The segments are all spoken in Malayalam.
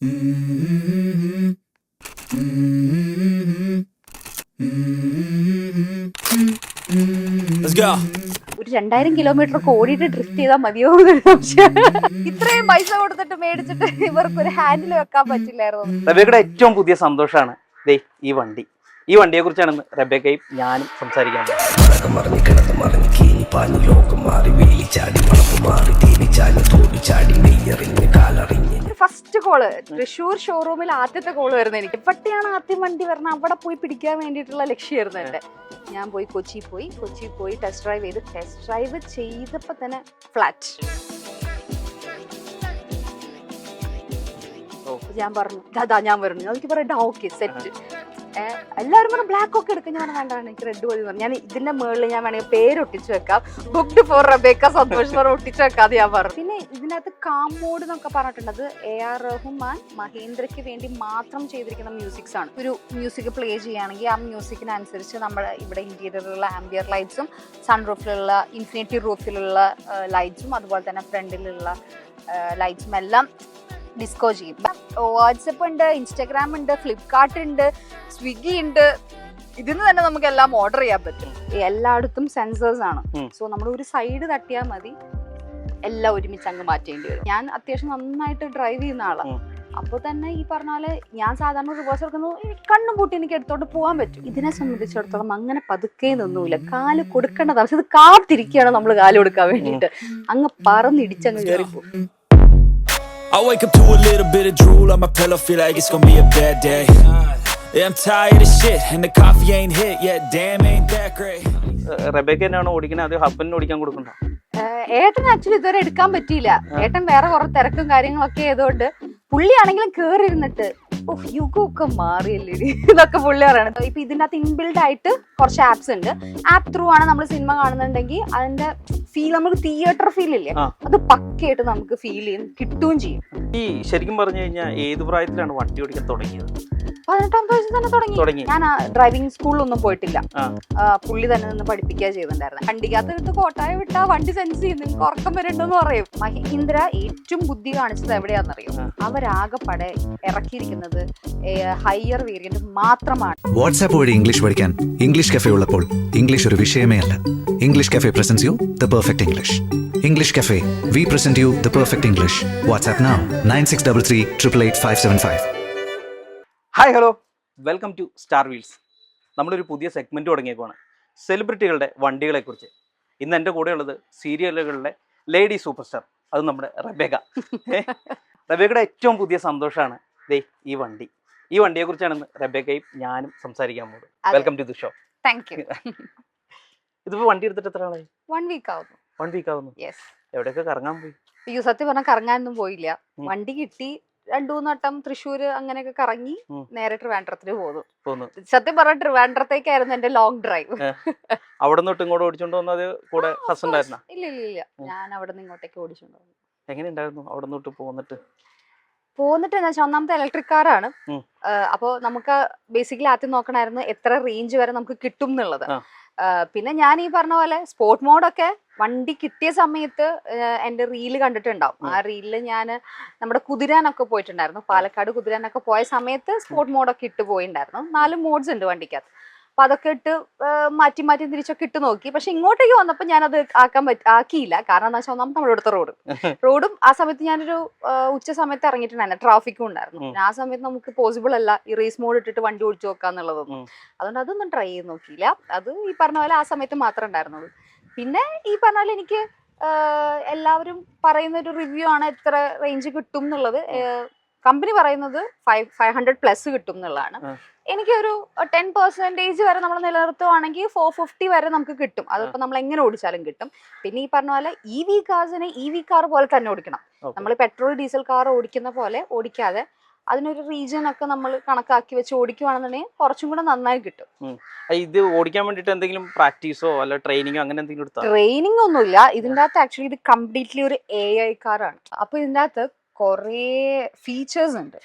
Let's go. ഒരു 2000 കിലോമീറ്റർ ഒക്കെ ഓടിയിട്ട് ഡ്രിഫ്റ്റ് ചെയ്താൽ മതിയോ എന്നൊരു സംശയം. ഇത്രയും പൈസ കൊടുത്തിട്ട് മേടിച്ചിട്ട് ഇവർക്ക് ഒരു ഹാൻഡിൽ വെക്കാൻ പറ്റില്ലായിരുന്നു. റബേക്കയുടെ ഏറ്റവും പുതിയ സന്തോഷമാണ് ദേ ഈ വണ്ടി. ഈ വണ്ടിയെ കുറിച്ചാണ് റബേക്കയും ഞാനും സംസാരിക്കാൻ ഫസ്റ്റ് കോള് തൃശ്ശൂർ ഷോറൂമിൽ ആദ്യത്തെ കോള് വരുന്നത് എനിക്ക്. എവിടെയാണ് ആദ്യം വണ്ടി വരണം അവിടെ പോയി പിടിക്കാൻ വേണ്ടിയിട്ടുള്ള ലക്ഷ്യമായിരുന്നു എന്റെ. ഞാൻ പോയി കൊച്ചി പോയി ടെസ്റ്റ് ഡ്രൈവ് ചെയ്തപ്പോ തന്നെ ഫ്ലാറ്റ്. ഞാൻ പറഞ്ഞു ദാദാ ഞാൻ വരുന്നു. എനിക്ക് പറയാം ഓക്കെ സെറ്റ്. എല്ലാവരും പറഞ്ഞു ബ്ലാക്ക് ഒക്കെ എടുക്കാൻ. ഞാൻ വേണ്ടാണ് എനിക്ക് റെഡ് മതി പറഞ്ഞു. ഞാൻ ഇതിന്റെ മുകളിൽ ഞാൻ വേണമെങ്കിൽ പേര് ഒട്ടിച്ചു വെക്കാം, ബുക്ക്ഡ് ഫോർ റബേക്ക സന്തോഷ് എന്ന് ഒട്ടിച്ചു വെക്കാതെ ഞാൻ പറഞ്ഞു. പിന്നെ ഇതിനകത്ത് കാമോഡ് എന്നൊക്കെ പറഞ്ഞിട്ടുണ്ട്. AR റഹ്മാൻ മഹേന്ദ്രയ്ക്ക് വേണ്ടി മാത്രം ചെയ്തിരിക്കുന്ന മ്യൂസിക്സ് ആണ്. ഒരു മ്യൂസിക് പ്ലേ ചെയ്യുകയാണെങ്കിൽ ആ മ്യൂസിക്കിനനുസരിച്ച് നമ്മുടെ ഇവിടെ ഇന്റീരിയറിലുള്ള ആംബിയർ ലൈറ്റ്സും സൺറൂഫിലുള്ള ഇൻഫിനിറ്റി റൂഫിലുള്ള ലൈറ്റ്സും അതുപോലെ തന്നെ ഫ്രണ്ടിലുള്ള ലൈറ്റ്സും എല്ലാം ഡിസ്കോ ചെയ്യും. വാട്സപ്പ് ഉണ്ട്, ഇൻസ്റ്റാഗ്രാം ഉണ്ട്, ഫ്ലിപ്കാർട്ട് ഉണ്ട്, സ്വിഗ്ഗി ഉണ്ട്. ഇതിന് തന്നെ നമുക്ക് എല്ലാം ഓർഡർ ചെയ്യാൻ പറ്റും. എല്ലായിടത്തും സെൻസേഴ്സ് ആണ്. സോ നമ്മൾ ഒരു സൈഡ് തട്ടിയാൽ മതി, എല്ലാം ഒരുമിച്ച് അങ്ങ് മാറ്റേണ്ടി വരും. ഞാൻ അത്യാവശ്യം നന്നായിട്ട് ഡ്രൈവ് ചെയ്യുന്ന ആളാണ്. അപ്പൊ തന്നെ ഈ പറഞ്ഞാല് ഞാൻ സാധാരണ റിവേഴ്സ് എടുക്കുന്നു, കണ്ണും പൂട്ടി എനിക്ക് എടുത്തോണ്ട് പോകാൻ പറ്റും. ഇതിനെ സംബന്ധിച്ചിടത്തോളം അങ്ങനെ പതുക്കെ നിന്നൂല. കാല് കൊടുക്കേണ്ടത് ആവശ്യം. ഇത് കാത്തിരിക്കുകയാണ് നമ്മൾ കാല് കൊടുക്കാൻ വേണ്ടിയിട്ട്. അങ്ങ് പറന്നിടിച്ചങ്ങ് കയറിപ്പോകും. I wake up to a little bit of drool on my pillow, feel like it's gonna be a bad day. Yeah, I'm tired of shit and the coffee ain't hit yet, damn ain't that great. Rebecca തന്നെയാണ് ഓടിക്കുന്നത്, അത് ഹസ്ബൻഡിന് ഓടിക്കാൻ കൊടുക്കണ്ട? ഏട്ടൻ ആക്ച്വലി ഇതുവരെ എടുക്കാൻ പറ്റിയില്ല. ഏട്ടൻ വേറെ കുറെ തിരക്കും കാര്യങ്ങളൊക്കെ ആയതുകൊണ്ട് പുള്ളിയാണെങ്കിലും കേറി ഇരുന്നിട്ട് യുഗമൊക്കെ മാറിയല്ലേ ഇതൊക്കെ പുള്ളി പറയണത്. ഇപ്പൊ ഇതിനകത്ത് ഇൻബിൽഡ് ആയിട്ട് കുറച്ച് ആപ്സ് ഉണ്ട്. ആപ്പ് ത്രൂ ആണ് നമ്മൾ സിനിമ കാണുന്നുണ്ടെങ്കിൽ അതിന്റെ ഫീൽ, നമുക്ക് തിയേറ്റർ ഫീൽ ഇല്ലേ, അത് പക്കയായിട്ട് നമുക്ക് ഫീൽ ചെയ്യും, കിട്ടുകയും ചെയ്യും. ഈ ശരിക്കും പറഞ്ഞു കഴിഞ്ഞാൽ ഏത് പ്രായത്തിലാണ് വണ്ടി ഓടിക്കാൻ തുടങ്ങിയത്? 18 വയസ്സിൽ തന്നെ തുടങ്ങി. ഞാൻ ഡ്രൈവിംഗ് സ്കൂളിലൊന്നും പോയിട്ടില്ല. പുള്ളി തന്നെ നിന്ന് പഠിപ്പിക്കുക ചെയ്തിട്ടുണ്ടായിരുന്നു. വണ്ടിക്കകത്ത് എടുത്ത് കോട്ടായ വിട്ടാ വണ്ടി സെൻസ് ചെയ്യും, നിങ്ങൾക്ക് ഉറക്കം വരുന്നുണ്ടെന്ന് പറയും. മഹീന്ദ്ര ഏറ്റവും ബുദ്ധി കാണിച്ചത് എവിടെയാണെന്നറിയോ? അവരാകെപ്പാടെ ഇറക്കിയിരിക്കുന്നത് ഹയർ വേരിയന്റ് മാത്രമാണ്. വാട്സ്ആപ്പ് വഴി ഇംഗ്ലീഷ് പഠിക്കാൻ ഇംഗ്ലീഷ് കഫേ ഉള്ളപ്പോൾ ഇംഗ്ലീഷ് ഒരു വിഷയമേ അല്ല. English cafe presents you the perfect English. English cafe, we present you the perfect English. WhatsApp now 9633 888 575. Hi hello, welcome to Star Wheels. നമ്മളൊരു പുതിയ സെഗ്മെൻറ്റ് തുടങ്ങിയേക്കുവാണ്, സെലിബ്രിറ്റികളുടെ വണ്ടികളെക്കുറിച്ച്. ഇന്ന് എൻ്റെ കൂടെയുള്ളത് സീരിയലുകളിലെ ലേഡി സൂപ്പർ സ്റ്റാർ, അത് നമ്മുടെ റബേക്ക. റബേക്കയുടെ ഏറ്റവും പുതിയ സന്തോഷമാണ് ദേ ഈ വണ്ടി. ഈ വണ്ടിയെക്കുറിച്ചാണ് റബേക്കയും ഞാനും സംസാരിക്കാൻ പോകുന്നത്. Welcome to the show. Thank you. ഇതിപ്പോൾ വണ്ടി എടുത്തിട്ട് എത്ര ആളായി? 1 വീക്ക് ആവുന്നു. 1 വീക്ക് ആവുന്നു. യെസ്. എവിടെയൊക്കെ കറങ്ങാൻ പോയി? അയ്യോ, സത്യം പറഞ്ഞാൽ കറങ്ങാനൊന്നും പോയില്ല. വണ്ടി കിട്ടി, 2-3 വട്ടം തൃശ്ശൂര് അങ്ങനെയൊക്കെ കറങ്ങി നേരെ ട്രിവാൻഡ്രത്തിന് പോന്നു. സത്യം പറഞ്ഞ ട്രിവാൻഡ്രത്തേക്കായിരുന്നു എന്റെ ലോങ് ഡ്രൈവ്. അവിടെ നിന്ന് ഇങ്ങോട്ട് ഓടിച്ചോണ്ട് വന്നത് കൂടെ ഹസ്ബൻഡ് ആയിരുന്നോ? ഇല്ല, ഞാൻ അവിടെ നിന്ന് ഇങ്ങോട്ടേക്ക് ഓടിച്ചോണ്ട് വന്നു. എങ്ങനെയുണ്ടായിരുന്നു അവിടെ നിന്ന് പോന്നിട്ട് എന്താ വെച്ചാൽ, ഒന്നാമത്തെ ഇലക്ട്രിക് കാറാണ്. അപ്പോൾ നമുക്ക് ബേസിക്കലി ആദ്യം നോക്കണമായിരുന്നു എത്ര റേഞ്ച് വരെ നമുക്ക് കിട്ടും എന്നുള്ളത്. പിന്നെ ഞാൻ ഈ പറഞ്ഞ പോലെ സ്പോർട്ട് മോഡൊക്കെ വണ്ടി കിട്ടിയ സമയത്ത് എൻ്റെ റീല് കണ്ടിട്ടുണ്ടാവും. ആ റീലില് ഞാൻ നമ്മുടെ കുതിരാനൊക്കെ പോയിട്ടുണ്ടായിരുന്നു. പാലക്കാട് കുതിരാനൊക്കെ പോയ സമയത്ത് സ്പോർട്ട് മോഡൊക്കെ ഇട്ട് പോയിട്ടുണ്ടായിരുന്നു. 4 മോഡ്സ് ഉണ്ട് വണ്ടിക്കകത്ത്. അപ്പൊ അതൊക്കെ ഇട്ട് മാറ്റി തിരിച്ചൊക്കെ ഇട്ട് നോക്കി. പക്ഷെ ഇങ്ങോട്ടേക്ക് വന്നപ്പോൾ ഞാനത് ആക്കിയില്ല. കാരണം എന്താ വെച്ചാൽ, ഒന്നാമത് നമ്മുടെ അടുത്ത റോഡും ആ സമയത്ത് ഞാനൊരു ഉച്ച സമയത്ത് ഇറങ്ങിയിട്ടുണ്ടായിരുന്നു, ട്രാഫിക്കും ഉണ്ടായിരുന്നു. ആ സമയത്ത് നമുക്ക് പോസിബിൾ അല്ല ഈ റേസ് മോഡ് ഇട്ടിട്ട് വണ്ടി ഓടിച്ചു നോക്കാന്നുള്ളതൊന്നും. അതുകൊണ്ട് അതൊന്നും ട്രൈ ചെയ്ത് നോക്കിയില്ല. അത് ഈ പറഞ്ഞ പോലെ ആ സമയത്ത് മാത്രമേ ഉണ്ടായിരുന്നുള്ളൂ. പിന്നെ ഈ പറഞ്ഞ പോലെ എനിക്ക് എല്ലാവരും പറയുന്ന ഒരു റിവ്യൂ ആണ് എത്ര റേഞ്ച് കിട്ടും എന്നുള്ളത്. കമ്പനി പറയുന്നത് 500+ കിട്ടും എന്നുള്ളതാണ്. എനിക്കൊരു 10% വരെ നമ്മൾ നിലനിർത്തുവാണെങ്കിൽ 450 വരെ നമുക്ക് കിട്ടും. അതിപ്പോൾ നമ്മൾ എങ്ങനെ ഓടിച്ചാലും കിട്ടും. പിന്നെ ഈ പറഞ്ഞ പോലെ EV കാർസിനെ EV കാർ പോലെ തന്നെ ഓടിക്കണം. നമ്മൾ പെട്രോൾ ഡീസൽ കാർ ഓടിക്കുന്ന പോലെ ഓടിക്കാതെ അതിനൊരു റീജിയൻ ഒക്കെ നമ്മൾ കണക്കാക്കി വെച്ച് ഓടിക്കുവാണെന്നുണ്ടെങ്കിൽ കുറച്ചും കൂടെ നന്നായി കിട്ടും. ഇത് ഓടിക്കാൻ വേണ്ടിട്ട് എന്തെങ്കിലും പ്രാക്ടീസോ അല്ല ട്രെയിനിങ്ങോ അങ്ങനെ എന്തെങ്കിലും? ട്രെയിനിങ് ഒന്നുമില്ല. ഇതിൻ്റെ അകത്ത് ആക്ച്വലി ഇത് കംപ്ലീറ്റ്ലി ഒരു AI കാറാണ്. അപ്പൊ ഇതിൻ്റെ അകത്ത് കുറേ ഫീച്ചേഴ്സ് ഉണ്ട്.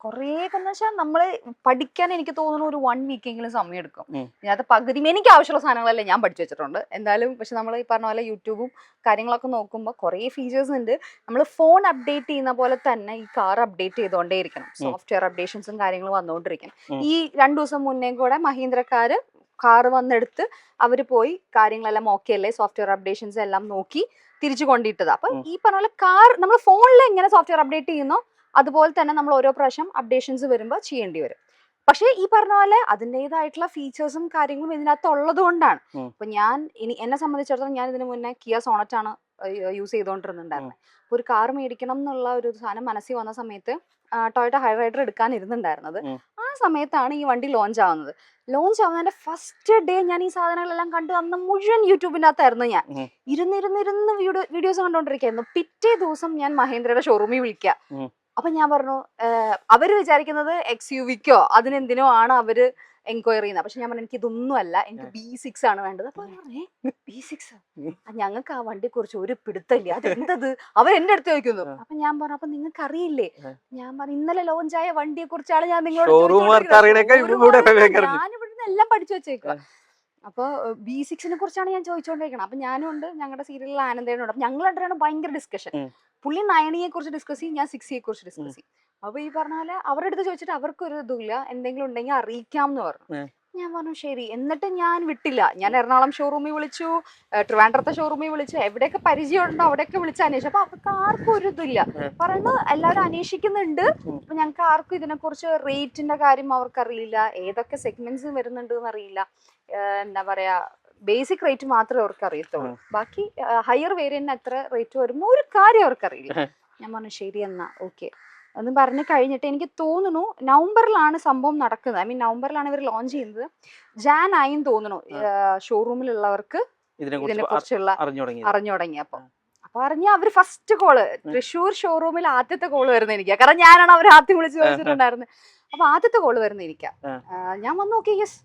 കുറേയൊക്കെ എന്ന് വെച്ചാൽ നമ്മള് പഠിക്കാൻ എനിക്ക് തോന്നുന്നു ഒരു 1 വീക്കെങ്കിലും സമയം എടുക്കും. ഉം. ഇതിനകത്ത് പകുതി എനിക്ക് ആവശ്യമുള്ള സാധനങ്ങളെല്ലാം ഞാൻ പഠിച്ചു വെച്ചിട്ടുണ്ട് എന്തായാലും. പക്ഷെ നമ്മൾ ഈ പറഞ്ഞ പോലെ യൂട്യൂബും കാര്യങ്ങളൊക്കെ നോക്കുമ്പോൾ കുറേ ഫീച്ചേഴ്സ് ഉണ്ട്. നമ്മൾ ഫോൺ അപ്ഡേറ്റ് ചെയ്യുന്ന പോലെ തന്നെ ഈ കാർ അപ്ഡേറ്റ് ചെയ്തുകൊണ്ടേ ഇരിക്കണം. സോഫ്റ്റ്വെയർ അപ്ഡേഷൻസും കാര്യങ്ങളും വന്നുകൊണ്ടിരിക്കണം. ഈ 2 ദിവസം മുന്നേ കൂടെ മഹീന്ദ്രക്കാര് കാറ് വന്നെടുത്ത് അവർ പോയി കാര്യങ്ങളെല്ലാം ഓക്കെ അല്ലേ, സോഫ്റ്റ്വെയർ അപ്ഡേഷൻസ് എല്ലാം നോക്കി തിരിച്ചു കൊണ്ടിട്ടത്. അപ്പൊ ഈ പറഞ്ഞ പോലെ കാർ നമ്മൾ ഫോണിൽ എങ്ങനെ സോഫ്റ്റ്വെയർ അപ്ഡേറ്റ് ചെയ്യുന്നോ അതുപോലെ തന്നെ നമ്മൾ ഓരോ പ്രാവശ്യം അപ്ഡേഷൻസ് വരുമ്പോൾ ചെയ്യേണ്ടി വരും. പക്ഷേ ഈ പറഞ്ഞ പോലെ അതിൻ്റെതായിട്ടുള്ള ഫീച്ചേഴ്സും കാര്യങ്ങളും ഇതിനകത്ത് ഉള്ളത് കൊണ്ടാണ്. ഇപ്പൊ ഞാൻ എന്നെ സംബന്ധിച്ചിടത്തോളം ഞാൻ ഇതിനു മുന്നേ കിയ സോണറ്റ് ആണ് യൂസ് ചെയ്തുകൊണ്ടിരുന്നുണ്ടായിരുന്നത്. ഒരു കാർ മേടിക്കണം എന്നുള്ള ഒരു സാധനം മനസ്സിൽ വന്ന സമയത്ത് ടൊയോട്ട ഹൈറൈഡർ എടുക്കാൻ ഇരുന്നുണ്ടായിരുന്നത്. ആ സമയത്താണ് ഈ വണ്ടി ലോഞ്ച് ആവുന്നത്. ലോഞ്ച് ആവുന്നതിന്റെ ഫസ്റ്റ് ഡേ ഞാൻ ഈ സാധനങ്ങളെല്ലാം കണ്ട് അന്ന് മുഴുവൻ യൂട്യൂബിൻ്റെ അകത്തായിരുന്നു. ഞാൻ ഇരുന്ന് വീഡിയോസ് കണ്ടുകൊണ്ടിരിക്കുകയായിരുന്നു. പിറ്റേ ദിവസം ഞാൻ മഹേന്ദ്രയുടെ ഷോറൂമിൽ വിളിക്കാം. അപ്പൊ ഞാൻ പറഞ്ഞു അവര് വിചാരിക്കുന്നത് XUV-ക്കോ അതിനെന്തിനോ ആണ് അവര് എൻക്വയറി ചെയ്യുന്നത്. പക്ഷെ ഞാൻ പറഞ്ഞു എനിക്ക് ഇതൊന്നും അല്ല, എനിക്ക് B6 ആണ് വേണ്ടത്. അപ്പൊ B6 ഞങ്ങൾക്ക് ആ വണ്ടിയെ കുറിച്ച് ഒരു പിടുത്തമില്ല, അതെന്തത് അവർ എന്റെ അടുത്ത് ചോദിക്കുന്നു. അപ്പൊ ഞാൻ പറഞ്ഞു അപ്പൊ നിങ്ങൾക്ക് അറിയില്ലേ? ഞാൻ പറഞ്ഞു ഇന്നലെ ലോഞ്ചായ വണ്ടിയെ കുറിച്ചാണ് ഞാൻ നിങ്ങളോട് ഞാനിവിടുന്ന് എല്ലാം പഠിച്ചു വെച്ചേക്കുക. അപ്പൊ B6-നെ കുറിച്ചാണ് ഞാൻ ചോദിച്ചുകൊണ്ടിരിക്കണം. അപ്പൊ ഞാനും ഉണ്ട്, ഞങ്ങളുടെ സീരിയലിൽ ആനന്ദേനുണ്ട്. അപ്പൊ ഞങ്ങൾ രണ്ടുപേരും ഭയങ്കര ഡിസ്കഷൻ. പുള്ളി 9E കുറിച്ച് ഡിസ്കസ് ചെയ്യും, ഞാൻ 6E കുറിച്ച് ഡിസ്കസ് ചെയ്യും. അപ്പൊ ഈ പറഞ്ഞ പോലെ അവരുടെ അടുത്ത് ചോദിച്ചിട്ട് അവർക്കൊരു ഇതുമില്ല, എന്തെങ്കിലും ഉണ്ടെങ്കിൽ അറിയിക്കാം എന്ന് പറഞ്ഞു. ഞാൻ പറഞ്ഞു ശരി. എന്നിട്ട് ഞാൻ വിട്ടില്ല. ഞാൻ എറണാകുളം ഷോറൂമിൽ വിളിച്ചു, ട്രിവാൻഡ്രത്തെ ഷോറൂമിൽ വിളിച്ചു, എവിടെയൊക്കെ പരിചയം ഉണ്ടോ അവിടെയൊക്കെ വിളിച്ച് അന്വേഷിച്ചു. അപ്പൊ അവർക്ക് ആർക്കും ഒരു ഇതില്ല. പറയുന്നത് എല്ലാവരും അന്വേഷിക്കുന്നുണ്ട്. അപ്പൊ ഞങ്ങൾക്ക് ആർക്കും ഇതിനെ കുറിച്ച് റേറ്റിന്റെ കാര്യം അവർക്കറിയില്ല, ഏതൊക്കെ സെഗ്മെന്റ്സ് വരുന്നുണ്ട് എന്ന് അറിയില്ല. എന്താ പറയാ ബേസിക് റേറ്റ് മാത്രമേ അവർക്ക് അറിയത്തുള്ളൂ. ബാക്കി ഹയർ വേരിയന്റിന് എത്ര റേറ്റ് വരുമ്പോൾ ഒരു കാര്യം അവർക്കറിയില്ല. ഞാൻ പറഞ്ഞു ശരി എന്നാ ഓക്കെ എന്ന് പറഞ്ഞ് കഴിഞ്ഞിട്ട് എനിക്ക് തോന്നുന്നു നവംബറിലാണ് സംഭവം നടക്കുന്നത്. ഐ മീൻ നവംബറിലാണ് ഇവർ ലോഞ്ച് ചെയ്യുന്നത്. Jan 9 തോന്നുന്നു ഷോറൂമിലുള്ളവർക്ക് ഇതിനെ കുറിച്ചുള്ള അറിഞ്ഞു തുടങ്ങിയപ്പോ. അപ്പൊ അറിഞ്ഞ അവര് ഫസ്റ്റ് കോള് തൃശ്ശൂർ ഷോറൂമിൽ ആദ്യത്തെ കോള് വരുന്ന എനിക്കാ. കാരണം ഞാനാണ് അവർ ആദ്യം വിളിച്ച് ചോദിച്ചിട്ടുണ്ടായിരുന്നത്. അപ്പൊ ആദ്യത്തെ കോള് വരുന്ന എനിക്കാ. ഞാൻ വന്ന് നോക്കി യെസ്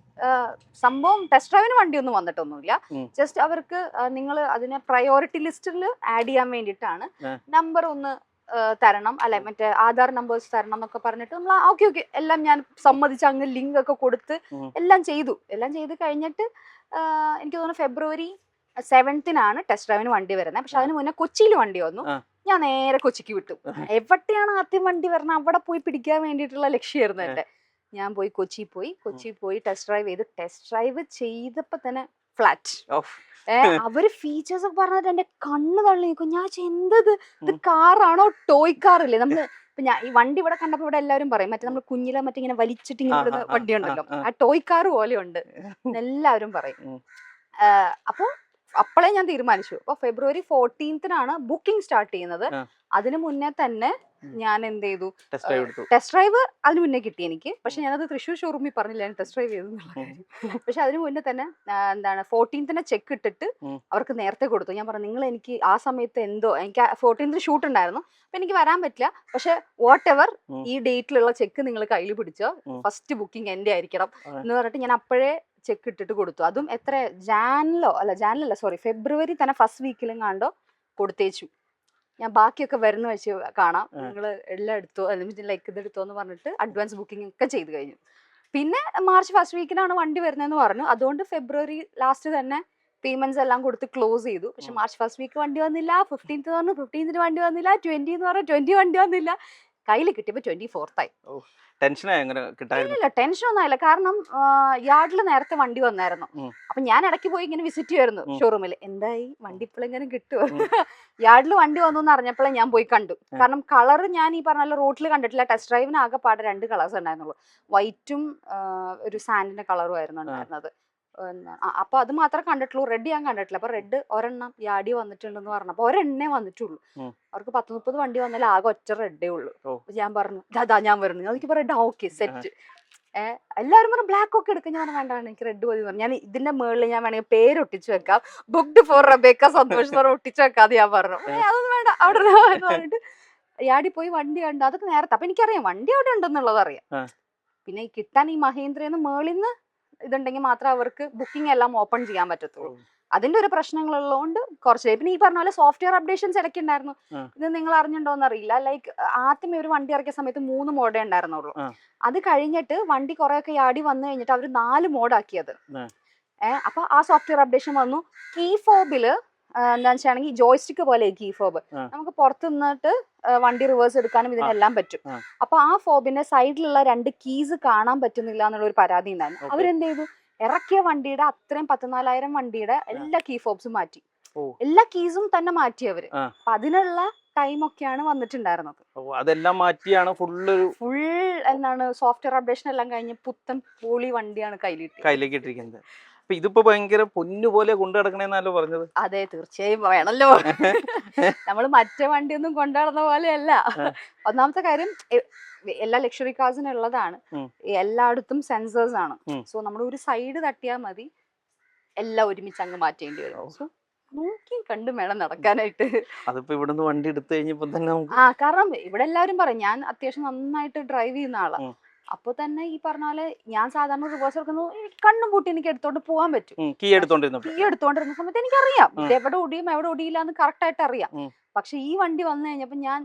സംഭവം ടെസ്റ്റ് ഡ്രൈവിന് വണ്ടിയൊന്നും വന്നിട്ടൊന്നുമില്ല. ജസ്റ്റ് അവർക്ക് നിങ്ങൾ അതിനെ പ്രയോറിറ്റി ലിസ്റ്റിൽ ആഡ് ചെയ്യാൻ വേണ്ടിയിട്ടാണ് നമ്പർ ഒന്ന് തരണം, അല്ലെ മറ്റേ ആധാർ നമ്പേഴ്സ് തരണം എന്നൊക്കെ പറഞ്ഞിട്ട് നമ്മൾ ഓക്കെ എല്ലാം ഞാൻ സമ്മതിച്ച് അങ്ങ് ലിങ്ക് ഒക്കെ കൊടുത്ത് എല്ലാം ചെയ്തു കഴിഞ്ഞിട്ട് എനിക്ക് തോന്നുന്നു February 7th ടെസ്റ്റ് ഡ്രൈവിന് വണ്ടി വരുന്നത്. പക്ഷെ അതിന് മുന്നേ കൊച്ചിയിൽ വണ്ടി വന്നു. ഞാൻ നേരെ കൊച്ചിക്ക് വിട്ടു. എവിടെയാണ് ആദ്യം വണ്ടി വരുന്നത് അവിടെ പോയി പിടിക്കാൻ വേണ്ടിയിട്ടുള്ള ലക്ഷ്യമായിരുന്നു എന്റെ. ഞാൻ പോയി കൊച്ചി പോയി ടെസ്റ്റ് ഡ്രൈവ് ചെയ്തപ്പോ തന്നെ ഫ്ലാറ്റ്. അവര് ഫീച്ചേഴ്സ് ഒക്കെ പറഞ്ഞിട്ട് എന്റെ കണ്ണ് തള്ളി നിൽക്കും. ഞാൻ എന്തത് ഇത് കാറാണോ ടോയ് കാറില്ലേ നമ്മള്. ഇപ്പൊ ഞാൻ ഈ വണ്ടി ഇവിടെ കണ്ടപ്പോ ഇവിടെ എല്ലാവരും പറയും മറ്റേ നമ്മൾ കുഞ്ഞിലെ മറ്റേ ഇങ്ങനെ വലിച്ചിട്ട് ഇങ്ങനെ വണ്ടി ഉണ്ടല്ലോ, ആ ടോയ് കാർ പോലെ ഉണ്ട് എല്ലാവരും പറയും. അപ്പൊ അപ്പോഴേ ഞാൻ തീരുമാനിച്ചു. അപ്പൊ February 14th ബുക്കിംഗ് സ്റ്റാർട്ട് ചെയ്യുന്നത്. അതിനു മുന്നേ തന്നെ ഞാൻ എന്ത് ചെയ്തു, ടെസ്റ്റ് ഡ്രൈവ് അതിന് മുന്നേ കിട്ടി എനിക്ക്. പക്ഷെ ഞാനത് തൃശ്ശൂർ ഷോറൂമിൽ പറഞ്ഞില്ല ഞാൻ ടെസ്റ്റ് ഡ്രൈവ് ചെയ്തു. പക്ഷെ അതിന് മുന്നേ തന്നെ 14th ചെക്ക് ഇട്ടിട്ട് അവർക്ക് നേരത്തെ കൊടുത്തു. ഞാൻ പറഞ്ഞു നിങ്ങൾ എനിക്ക് ആ സമയത്ത് എന്തോ എനിക്ക് 14th ഷൂട്ട് ഉണ്ടായിരുന്നു, അപ്പൊ എനിക്ക് വരാൻ പറ്റില്ല. പക്ഷെ വാട്ട് എവർ ഈ ഡേറ്റിലുള്ള ചെക്ക് നിങ്ങൾ കയ്യിൽ പിടിച്ചോ, ഫസ്റ്റ് ബുക്കിംഗ് എന്റെ ആയിരിക്കണം എന്ന് പറഞ്ഞിട്ട് ഞാൻ അപ്പോഴേ ചെക്ക് ഇട്ടിട്ട് കൊടുത്തു. അതും എത്ര February തന്നെ ഫസ്റ്റ് വീക്കിലും കണ്ടോ കൊടുത്തേച്ചു. ഞാൻ ബാക്കിയൊക്കെ വരുന്ന വെച്ച് കാണാം, നിങ്ങൾ എല്ലാം എടുത്തോ അല്ലെങ്കിൽ ലൈക്ക് ഇതെടുത്തോ എന്ന് പറഞ്ഞിട്ട് അഡ്വാൻസ് ബുക്കിംഗ് ഒക്കെ ചെയ്ത് കഴിഞ്ഞു. പിന്നെ March 1st വീക്കിനാണ് വണ്ടി വരുന്നതെന്ന് പറഞ്ഞു. അതുകൊണ്ട് February last തന്നെ പേയ്മെന്റ്സ് എല്ലാം കൊടുത്ത് ക്ലോസ് ചെയ്തു. പക്ഷെ March 1st വീക്ക് വണ്ടി വന്നില്ല, 15th പറഞ്ഞു, 15th വണ്ടി വന്നില്ല, 20 എന്ന് പറഞ്ഞു, 20 വണ്ടി വന്നില്ല. കയ്യിൽ കിട്ടിയപ്പോ 24th ആയി. ഇല്ല ടെൻഷൻ ഒന്നും ആയില്ല. കാരണം യാർഡിൽ നേരത്തെ വണ്ടി വന്നായിരുന്നു. അപ്പൊ ഞാൻ ഇടയ്ക്ക് പോയി ഇങ്ങനെ വിസിറ്റ് ചെയ്യുമായിരുന്നു ഷോറൂമിൽ. എന്തായി വണ്ടി ഇപ്പോഴെങ്ങനെ കിട്ടുമോ? യാർഡിൽ വണ്ടി വന്നു എന്ന് അറിഞ്ഞപ്പോഴേ ഞാൻ പോയി കണ്ടു. കാരണം കളർ ഞാൻ ഈ പറഞ്ഞ റോട്ടിൽ കണ്ടിട്ടില്ല. ടെസ്റ്റ് ഡ്രൈവിന് ആകെ പാടെ 2 കളേഴ്സ് ഉണ്ടായിരുന്നുള്ളൂ, വൈറ്റും ഒരു സാൻഡിന്റെ കളറും ആയിരുന്നു ഉണ്ടായിരുന്നത്. അപ്പൊ അത് മാത്രമേ കണ്ടിട്ടുള്ളൂ, റെഡ് ഞാൻ കണ്ടിട്ടില്ല. അപ്പൊ റെഡ് ഒരെണ്ണം യാർഡിൽ വന്നിട്ടുണ്ടെന്ന് പറഞ്ഞപ്പോ ഒരെണ്ണേ വന്നിട്ടുള്ളൂ. അവർക്ക് 10-30 വണ്ടി വന്നാലും ആകെ ഒറ്റ റെഡേ ഉള്ളൂ. ഞാൻ പറഞ്ഞു അതാ ഞാൻ വരുന്നു. എനിക്ക് റെഡ് ഓക്കെ സെറ്റ്. എല്ലാവരും പറഞ്ഞു ബ്ലാക്ക് ഒക്കെ എടുക്കും. ഞാൻ വേണ്ട എനിക്ക് റെഡ് മതി പറഞ്ഞു. ഞാൻ ഇതിന്റെ മുകളിൽ ഞാൻ വേണമെങ്കിൽ പേര് ഒട്ടിച്ചു വെക്കാം, ബുക്ക്ഡ് ഫോർ റബേക്ക സന്തോഷ് ഒട്ടിച്ചു വെക്കാതെ ഞാൻ പറഞ്ഞു. അതൊന്നും വേണ്ട അവിടെ പറഞ്ഞിട്ട് യാർഡിൽ പോയി വണ്ടി കണ്ടു. അതൊക്കെ നേരത്തെ. അപ്പൊ എനിക്കറിയാം വണ്ടി അവിടെ ഉണ്ടെന്നുള്ളത് അറിയാം. പിന്നെ ഈ കിട്ടാൻ ഈ മഹേന്ദ്രന്ന് മേളിന്ന് ഇതുണ്ടെങ്കിൽ മാത്രമേ അവർക്ക് ബുക്കിംഗ് എല്ലാം ഓപ്പൺ ചെയ്യാൻ പറ്റത്തുള്ളൂ. അതിന്റെ ഒരു പ്രശ്നങ്ങളുള്ളതുകൊണ്ട് കുറച്ച് പിന്നെ ഈ പറഞ്ഞ പോലെ സോഫ്റ്റ്വെയർ അപ്ഡേഷൻസ് ഇടയ്ക്ക് ഉണ്ടായിരുന്നു. ഇത് നിങ്ങൾ അറിഞ്ഞിട്ടുണ്ടോന്ന് അറിയില്ല. ലൈക്ക് ആദ്യമേ ഒരു വണ്ടി ഇറക്കിയ സമയത്ത് 3 മോഡേ ഉണ്ടായിരുന്നുള്ളൂ. അത് കഴിഞ്ഞിട്ട് വണ്ടി കുറെ ഒക്കെ ആടി വന്നു കഴിഞ്ഞിട്ട് അവർ 4 മോഡാക്കിയത്. അപ്പൊ ആ സോഫ്റ്റ്വെയർ അപ്ഡേഷൻ വന്നു. കീ ഫോബില് എന്താ വെച്ചാണെങ്കിൽ ജോയ്സ്റ്റിക്ക് പോലെ കീ ഫോബ് നമുക്ക് പുറത്തു നിന്നിട്ട് വണ്ടി റിവേഴ്സ് എടുക്കാനും ഇതിനെല്ലാം പറ്റും. അപ്പൊ ആ ഫോബിന്റെ സൈഡിലുള്ള 2 കീസ് കാണാൻ പറ്റുന്നില്ല എന്നുള്ള ഒരു പരാതി ഉണ്ടായിരുന്നു. അവരെന്ത് ചെയ്തു, ഇറക്കിയ വണ്ടിയുടെ അത്രയും 14,000 വണ്ടിയുടെ എല്ലാ കീ ഫോബ്സും മാറ്റി, എല്ലാ കീസും തന്നെ മാറ്റി അവര്. അപ്പൊ അതിനുള്ള ടൈം ഒക്കെയാണ് വന്നിട്ടുണ്ടായിരുന്നത്. അതെല്ലാം മാറ്റിയാണ് ഫുൾ എന്താണ് സോഫ്റ്റ്വെയർ അപ്ഡേഷൻ എല്ലാം കഴിഞ്ഞ് പുത്തൻ പൊളി വണ്ടിയാണ് കയ്യിലേക്ക് ഇട്ടിരിക്കുന്നത്. അപ്പൊ ഇതിപ്പോ ഭയങ്കര പൊന്നു പോലെ കൊണ്ടു നടക്കണേന്നല്ലോ പറഞ്ഞത്. അതെ, തീർച്ചയായും വേണല്ലോ. നമ്മള് മറ്റേ വണ്ടിയൊന്നും കൊണ്ടുനടന്ന പോലെയല്ല. ഒന്നാമത്തെ കാര്യം എല്ലാ ലക്ഷറി കാർസിനും ഉള്ളതാണ്, എല്ലായിടത്തും സെൻസേഴ്സ് ആണ്. സോ നമ്മൾ ഒരു സൈഡ് തട്ടിയാൽ മതി, എല്ലാം ഒരുമിച്ച് അങ്ങ് മാറ്റേണ്ടി വരും. സോ നോക്കി കണ്ടും വേണം നടക്കാനായിട്ട്. അതിപ്പോ ഇവിടുന്ന് വണ്ടി എടുത്തു കഴിഞ്ഞപ്പോ തന്നെ കാരണം ഇവിടെ എല്ലാവരും പറയും ഞാൻ അത്യാവശ്യം നന്നായിട്ട് ഡ്രൈവ് ചെയ്യുന്ന ആളാ. അപ്പൊ തന്നെ ഈ പറഞ്ഞ പോലെ ഞാൻ സാധാരണ റിവേഴ്സ് എടുക്കുന്നത് കണ്ണും പൂട്ടി എനിക്ക് എടുത്തോണ്ട് പോകാൻ പറ്റും. കീ എടുത്തോണ്ടിരുന്ന സമയത്ത് എനിക്കറിയാം ഇത് എവിടെ ഒടിയും എവിടെ ഒടിയില്ല എന്ന് കറക്റ്റ് ആയിട്ട് അറിയാം. പക്ഷെ ഈ വണ്ടി വന്നു കഴിഞ്ഞപ്പോ ഞാൻ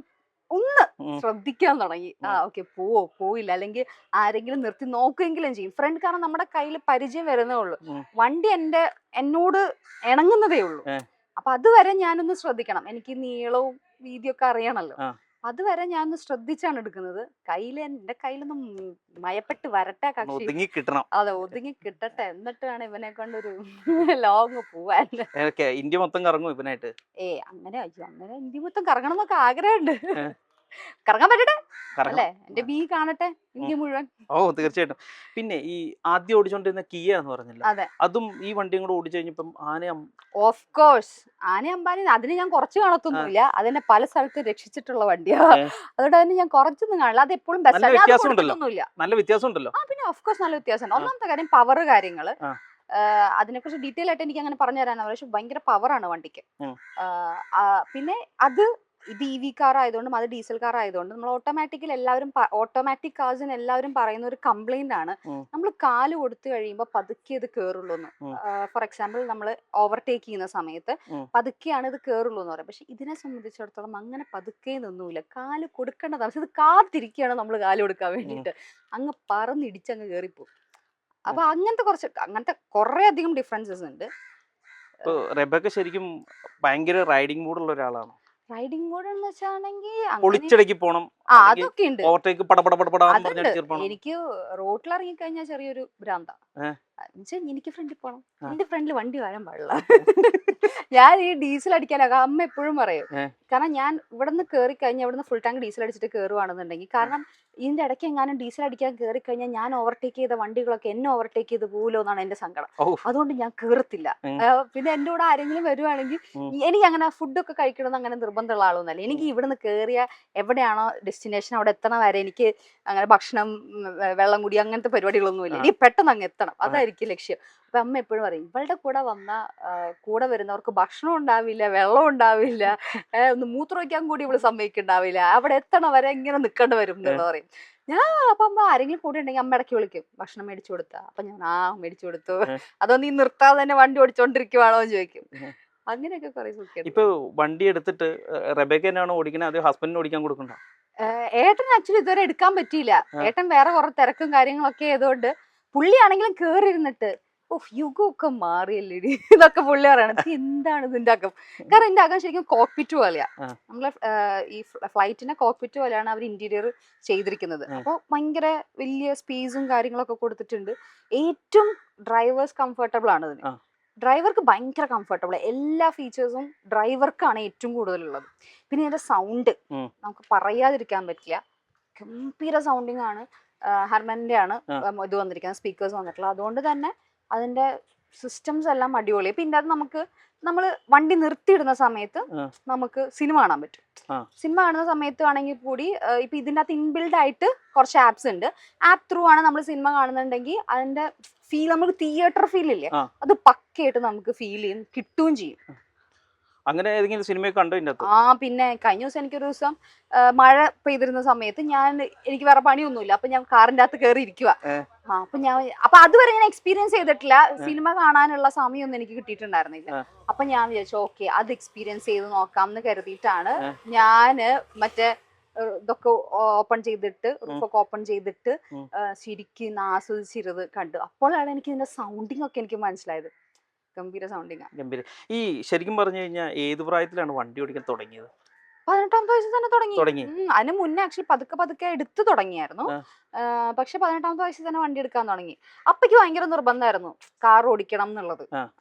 ഒന്ന് ശ്രദ്ധിക്കാൻ തുടങ്ങി. ഓക്കെ പോയില്ല, അല്ലെങ്കിൽ ആരെങ്കിലും നിർത്തി നോക്കുമെങ്കിലും ചെയ്യും ഫ്രണ്ട്. കാരണം നമ്മുടെ കയ്യിൽ പരിചയം വരുന്നേ ഉള്ളൂ, വണ്ടി എന്നോട് ഇണങ്ങുന്നതേ ഉള്ളൂ. അപ്പൊ അതുവരെ ഞാനൊന്ന് ശ്രദ്ധിക്കണം, എനിക്ക് നീളവും വീതിയൊക്കെ അറിയണല്ലോ. അതുവരെ ഞാൻ ശ്രദ്ധിച്ചാണ് എടുക്കുന്നത്. എന്റെ കയ്യിലൊന്നും മയപ്പെട്ട് വരട്ടെ കക്ഷി, അതെ ഒതുങ്ങി കിട്ടട്ടെ, എന്നിട്ട് വേണം ഇവനെ കൊണ്ടൊരു ലോങ് പോവാൻ. ഇന്ത്യ മൊത്തം കറങ്ങും ഇവനായിട്ട്. അങ്ങനെ ഇന്ത്യ മൊത്തം കറങ്ങണം എന്നൊക്കെ ആഗ്രഹമുണ്ട്. കറങ്ങാൻ പറ്റട്ടെ അല്ലേ, എന്റെ ബി കാണട്ടെ ഇന്ത്യ മുഴുവൻ. തീർച്ചയായിട്ടും. പിന്നെ ഈ ആദ്യം ഓടിച്ചോണ്ടിരുന്ന കിയ എന്ന് പറഞ്ഞില്ല, അതും ഈ വണ്ടിയും കൂടെ ഓടിച്ചു കഴിഞ്ഞപ്പം ഓഫ് കോഴ്സ് ആന അംബാനി അതിന് ഞാൻ കുറച്ച് കാണത്തൊന്നുമില്ല. അതെന്നെ പല സ്ഥലത്ത് രക്ഷിച്ചിട്ടുള്ള വണ്ടിയാ, അതുകൊണ്ട് അതിന് ഞാൻ കുറച്ചൊന്നും കാണില്ല. അത് എപ്പോഴും നല്ല വ്യത്യാസം ഉണ്ടല്ലോ. പിന്നെ ഓഫ് കോഴ്സ് നല്ല വ്യത്യാസമുണ്ട്. ഒന്നാമത്തെ കാര്യം പവർ കാര്യങ്ങള്, അതിനെക്കുറിച്ച് ഡീറ്റെയിൽ ആയിട്ട് എനിക്ക് അങ്ങനെ പറഞ്ഞു തരാനാണ്, പക്ഷെ ഭയങ്കര പവറാണ് വണ്ടിക്ക്. പിന്നെ ഇത് EV കാർ ആയതുകൊണ്ടും അത് ഡീസൽ കാർ ആയതുകൊണ്ടും നമ്മൾ ഓട്ടോമാറ്റിക് കാർസിന് എല്ലാവരും പറയുന്ന ഒരു കംപ്ലൈന്റ് ആണ്, നമ്മൾ കാല് കൊടുത്തു കഴിയുമ്പോൾ പതുക്കെ ഇത് കയറുള്ളൂ എന്ന്. ഫോർ എക്സാമ്പിൾ നമ്മൾ ഓവർടേക്ക് ചെയ്യുന്ന സമയത്ത് പതുക്കെയാണ് ഇത് കയറുള്ളൂ എന്ന് പറയാം. പക്ഷെ ഇതിനെ സംബന്ധിച്ചിടത്തോളം അങ്ങനെ പതുക്കെ നിന്നൂല, കാല് കൊടുക്കേണ്ടതാണ്. പക്ഷെ ഇത് കാത്തിരിക്കുകയാണ് നമ്മൾ കാല് കൊടുക്കാൻ വേണ്ടിയിട്ട്, അങ്ങ് പറന്നിടിച്ചങ്ങ് കയറിപ്പോവും. അപ്പൊ അങ്ങനത്തെ കുറെ അധികം ഡിഫറൻസസ് ഉണ്ട്. റെബേക്ക ശരിക്കും ഭയങ്കര റൈഡിംഗ് മൂഡുള്ള ഒരാളാണ്. റൈഡിംഗ് മോഡ് എന്ന് വെച്ചാണെങ്കിൽ ഒളിച്ചടക്കി പോണം, അതൊക്കെ ഉണ്ട്. എനിക്ക് റോട്ടിൽ ഇറങ്ങി കഴിഞ്ഞാൽ ചെറിയൊരു ഭ്രാന്ത. എനിക്ക് ഫ്രണ്ടിൽ പോണം, എന്റെ ഫ്രണ്ടിൽ വണ്ടി വരാൻ പാടില്ല. ഞാൻ ഈ ഡീസൽ അടിക്കാനൊക്കെ അമ്മ എപ്പോഴും പറയും. കാരണം ഞാൻ ഇവിടെ നിന്ന് കയറി കഴിഞ്ഞാൽ ഇവിടെ നിന്ന് ഫുൾ ടാങ്ക് ഡീസൽ അടിച്ചിട്ട് കയറുവാണെന്നുണ്ടെങ്കിൽ, കാരണം ഇതിന്റെ ഇടയ്ക്ക് എങ്ങാനും ഡീസൽ അടിക്കാൻ കയറി കഴിഞ്ഞാൽ ഞാൻ ഓവർടേക്ക് ചെയ്ത വണ്ടികളൊക്കെ എന്നെ ഓവർടേക്ക് ചെയ്ത് പോലോ എന്നാണ് എന്റെ സങ്കടം. അതുകൊണ്ട് ഞാൻ കയറത്തില്ല. പിന്നെ എന്റെ കൂടെ ആരെങ്കിലും വരുവാണെങ്കിൽ എനിക്ക് അങ്ങനെ ഫുഡൊക്കെ കഴിക്കണമെന്ന് അങ്ങനെ നിർബന്ധമുള്ള ആളൊന്നല്ല. എനിക്ക് ഇവിടുന്ന് കയറിയ എവിടെയാണോ ഡെസ്റ്റിനേഷൻ അവിടെ എത്തണ വരെ എനിക്ക് അങ്ങനെ ഭക്ഷണം വെള്ളം കുടി അങ്ങനത്തെ പരിപാടികളൊന്നുമില്ല. എനിക്ക് പെട്ടെന്ന് അങ്ങ് എത്തണം, അതായിരിക്കും ലക്ഷ്യം. അപ്പൊ അമ്മ എപ്പോഴും പറയും ഇവളുടെ കൂടെ വരുന്നവർക്ക് ഭക്ഷണം ഉണ്ടാവില്ല, വെള്ളം ഉണ്ടാവില്ല, ഒന്ന് മൂത്രമൊഴിക്കാൻ കൂടി ഇവള് സമ്മതിക്കുണ്ടാവില്ല, അവിടെ എത്തണ വരെ ഇങ്ങനെ നിൽക്കേണ്ടി വരും എന്നുള്ള പറയും. അപ്പൊ അമ്മ ആരെങ്കിലും കൂടെ ഉണ്ടെങ്കിൽ അമ്മ ഇടയ്ക്ക് വിളിക്കും, ഭക്ഷണം മേടിച്ചു കൊടുത്താ? അപ്പൊ ഞാൻ മേടിച്ചു കൊടുത്തു. അതോ നീ നിർത്താതെ തന്നെ വണ്ടി ഓടിച്ചോണ്ടിരിക്കുവാണോ എന്ന് ചോദിക്കും. അങ്ങനെയൊക്കെ കുറെ സുഖം. ഇപ്പൊ വണ്ടി എടുത്തിട്ട് റെബേക്ക തന്നെയാണോ ഓടിക്കണേ, അത് ഹസ്ബൻഡിന് ഓടിക്കാൻ കൊടുക്കണ്ട? ഏട്ടൻ ആക്ച്വലി ഇതുവരെ എടുക്കാൻ പറ്റിയില്ല. ഏട്ടൻ വേറെ കുറെ തിരക്കും കാര്യങ്ങളൊക്കെ ആയതുകൊണ്ട് പുള്ളിയാണെങ്കിലും കേറി ഇരുന്നിട്ട് യുഗമൊക്കെ മാറിയല്ലേ ഇതൊക്കെ പുള്ളി പറയണത്, എന്താണ് ഇതിന്റെ അകം. കാരണം ഇതിന്റെ അകം ശരിക്കും കോക്പിറ്റ് പോലെയാ, നമ്മളെ ഈ ഫ്ലൈറ്റിന്റെ കോക്പിറ്റ് പോലെയാണ് അവർ ഇന്റീരിയർ ചെയ്തിരിക്കുന്നത്. അപ്പോൾ ഭയങ്കര വലിയ സ്പേസും കാര്യങ്ങളൊക്കെ കൊടുത്തിട്ടുണ്ട്. ഏറ്റവും ഡ്രൈവേഴ്സ് കംഫർട്ടബിൾ ആണ് ഇതിന്. ഡ്രൈവർക്ക് ഭയങ്കര കംഫർട്ടബിൾ, എല്ലാ ഫീച്ചേഴ്സും ഡ്രൈവർക്കാണ് ഏറ്റവും കൂടുതലുള്ളത്. പിന്നെ ഇതിന്റെ സൗണ്ട് നമുക്ക് പറയാതിരിക്കാൻ പറ്റില്ല, ഗംഭീര സൗണ്ടിങ് ആണ്. ഹർമന്റെ ആണ് ഇത് വന്നിരിക്കുന്നത്, സ്പീക്കേഴ്സ് വന്നിട്ടുള്ളത്. അതുകൊണ്ട് തന്നെ അതിന്റെ സിസ്റ്റംസ് എല്ലാം അടിപൊളി. പിന്നെ അത് നമ്മൾ വണ്ടി നിർത്തിയിടുന്ന സമയത്ത് നമുക്ക് സിനിമ കാണാൻ പറ്റും. സിനിമ കാണുന്ന സമയത്ത് ആണെങ്കിൽ കൂടി ഇപ്പൊ ഇതിൻ്റെ അകത്ത് ഇൻബിൽഡ് ആയിട്ട് കുറച്ച് ആപ്സ് ഉണ്ട്. ആപ്പ് ത്രൂ ആണ് നമ്മൾ സിനിമ കാണുന്നുണ്ടെങ്കിൽ അതിന്റെ ഫീൽ, നമുക്ക് തിയേറ്റർ ഫീൽ ഇല്ലേ, അത് പക്കയായിട്ട് നമുക്ക് ഫീൽ ചെയ്യും, കിട്ടുകയും ചെയ്യും. അങ്ങനെ ഏതെങ്കിലും സിനിമ കണ്ടു? പിന്നെ കഴിഞ്ഞ ദിവസം എനിക്കൊരു ദിവസം മഴ പെയ്തിരുന്ന സമയത്ത് എനിക്ക് വേറെ പണിയൊന്നുമില്ല, അപ്പൊ ഞാൻ കാറിന്റെ അകത്ത് കയറി ഇരിക്കുക. അപ്പൊ അതുവരെ ഞാൻ എക്സ്പീരിയൻസ് ചെയ്തിട്ടില്ല. സിനിമ കാണാനുള്ള സമയമൊന്നും എനിക്ക് കിട്ടിയിട്ടുണ്ടായിരുന്നില്ല. അപ്പൊ ഞാൻ വിചാരിച്ചു ഓക്കെ അത് എക്സ്പീരിയൻസ് ചെയ്ത് നോക്കാം എന്ന് കരുതിയിട്ടാണ് ഞാന് മറ്റേ ഇതൊക്കെ ഓപ്പൺ ചെയ്തിട്ട് റൂഫൊക്കെ ഓപ്പൺ ചെയ്തിട്ട് ശരിക്കും ആസ്വദിച്ചിരുത് കണ്ടു. അപ്പോഴാണ് എനിക്ക് ഇതിന്റെ സൗണ്ടിങ് ഒക്കെ എനിക്ക് മനസ്സിലായത്. ഗംഭീര സൗണ്ടിങ്. ഗംഭീര. ഈ ശരിക്കും പറഞ്ഞു കഴിഞ്ഞാൽ ഏത് പ്രായത്തിലാണ് വണ്ടി ഓടിക്കാൻ തുടങ്ങിയത്? 18ാമത്തെ വയസ്സിൽ തന്നെ തുടങ്ങി. അതിന് മുന്നേ ആക്ച്വലി പതുക്കെ എടുത്തു തുടങ്ങിയായിരുന്നു. പക്ഷെ 18ാമത്തെ വയസ്സിൽ തന്നെ വണ്ടി എടുക്കാൻ തുടങ്ങി. അപ്പക്ക് ഭയങ്കര നിർബന്ധമായിരുന്നു കാർ ഓടിക്കണം എന്നുള്ളത്.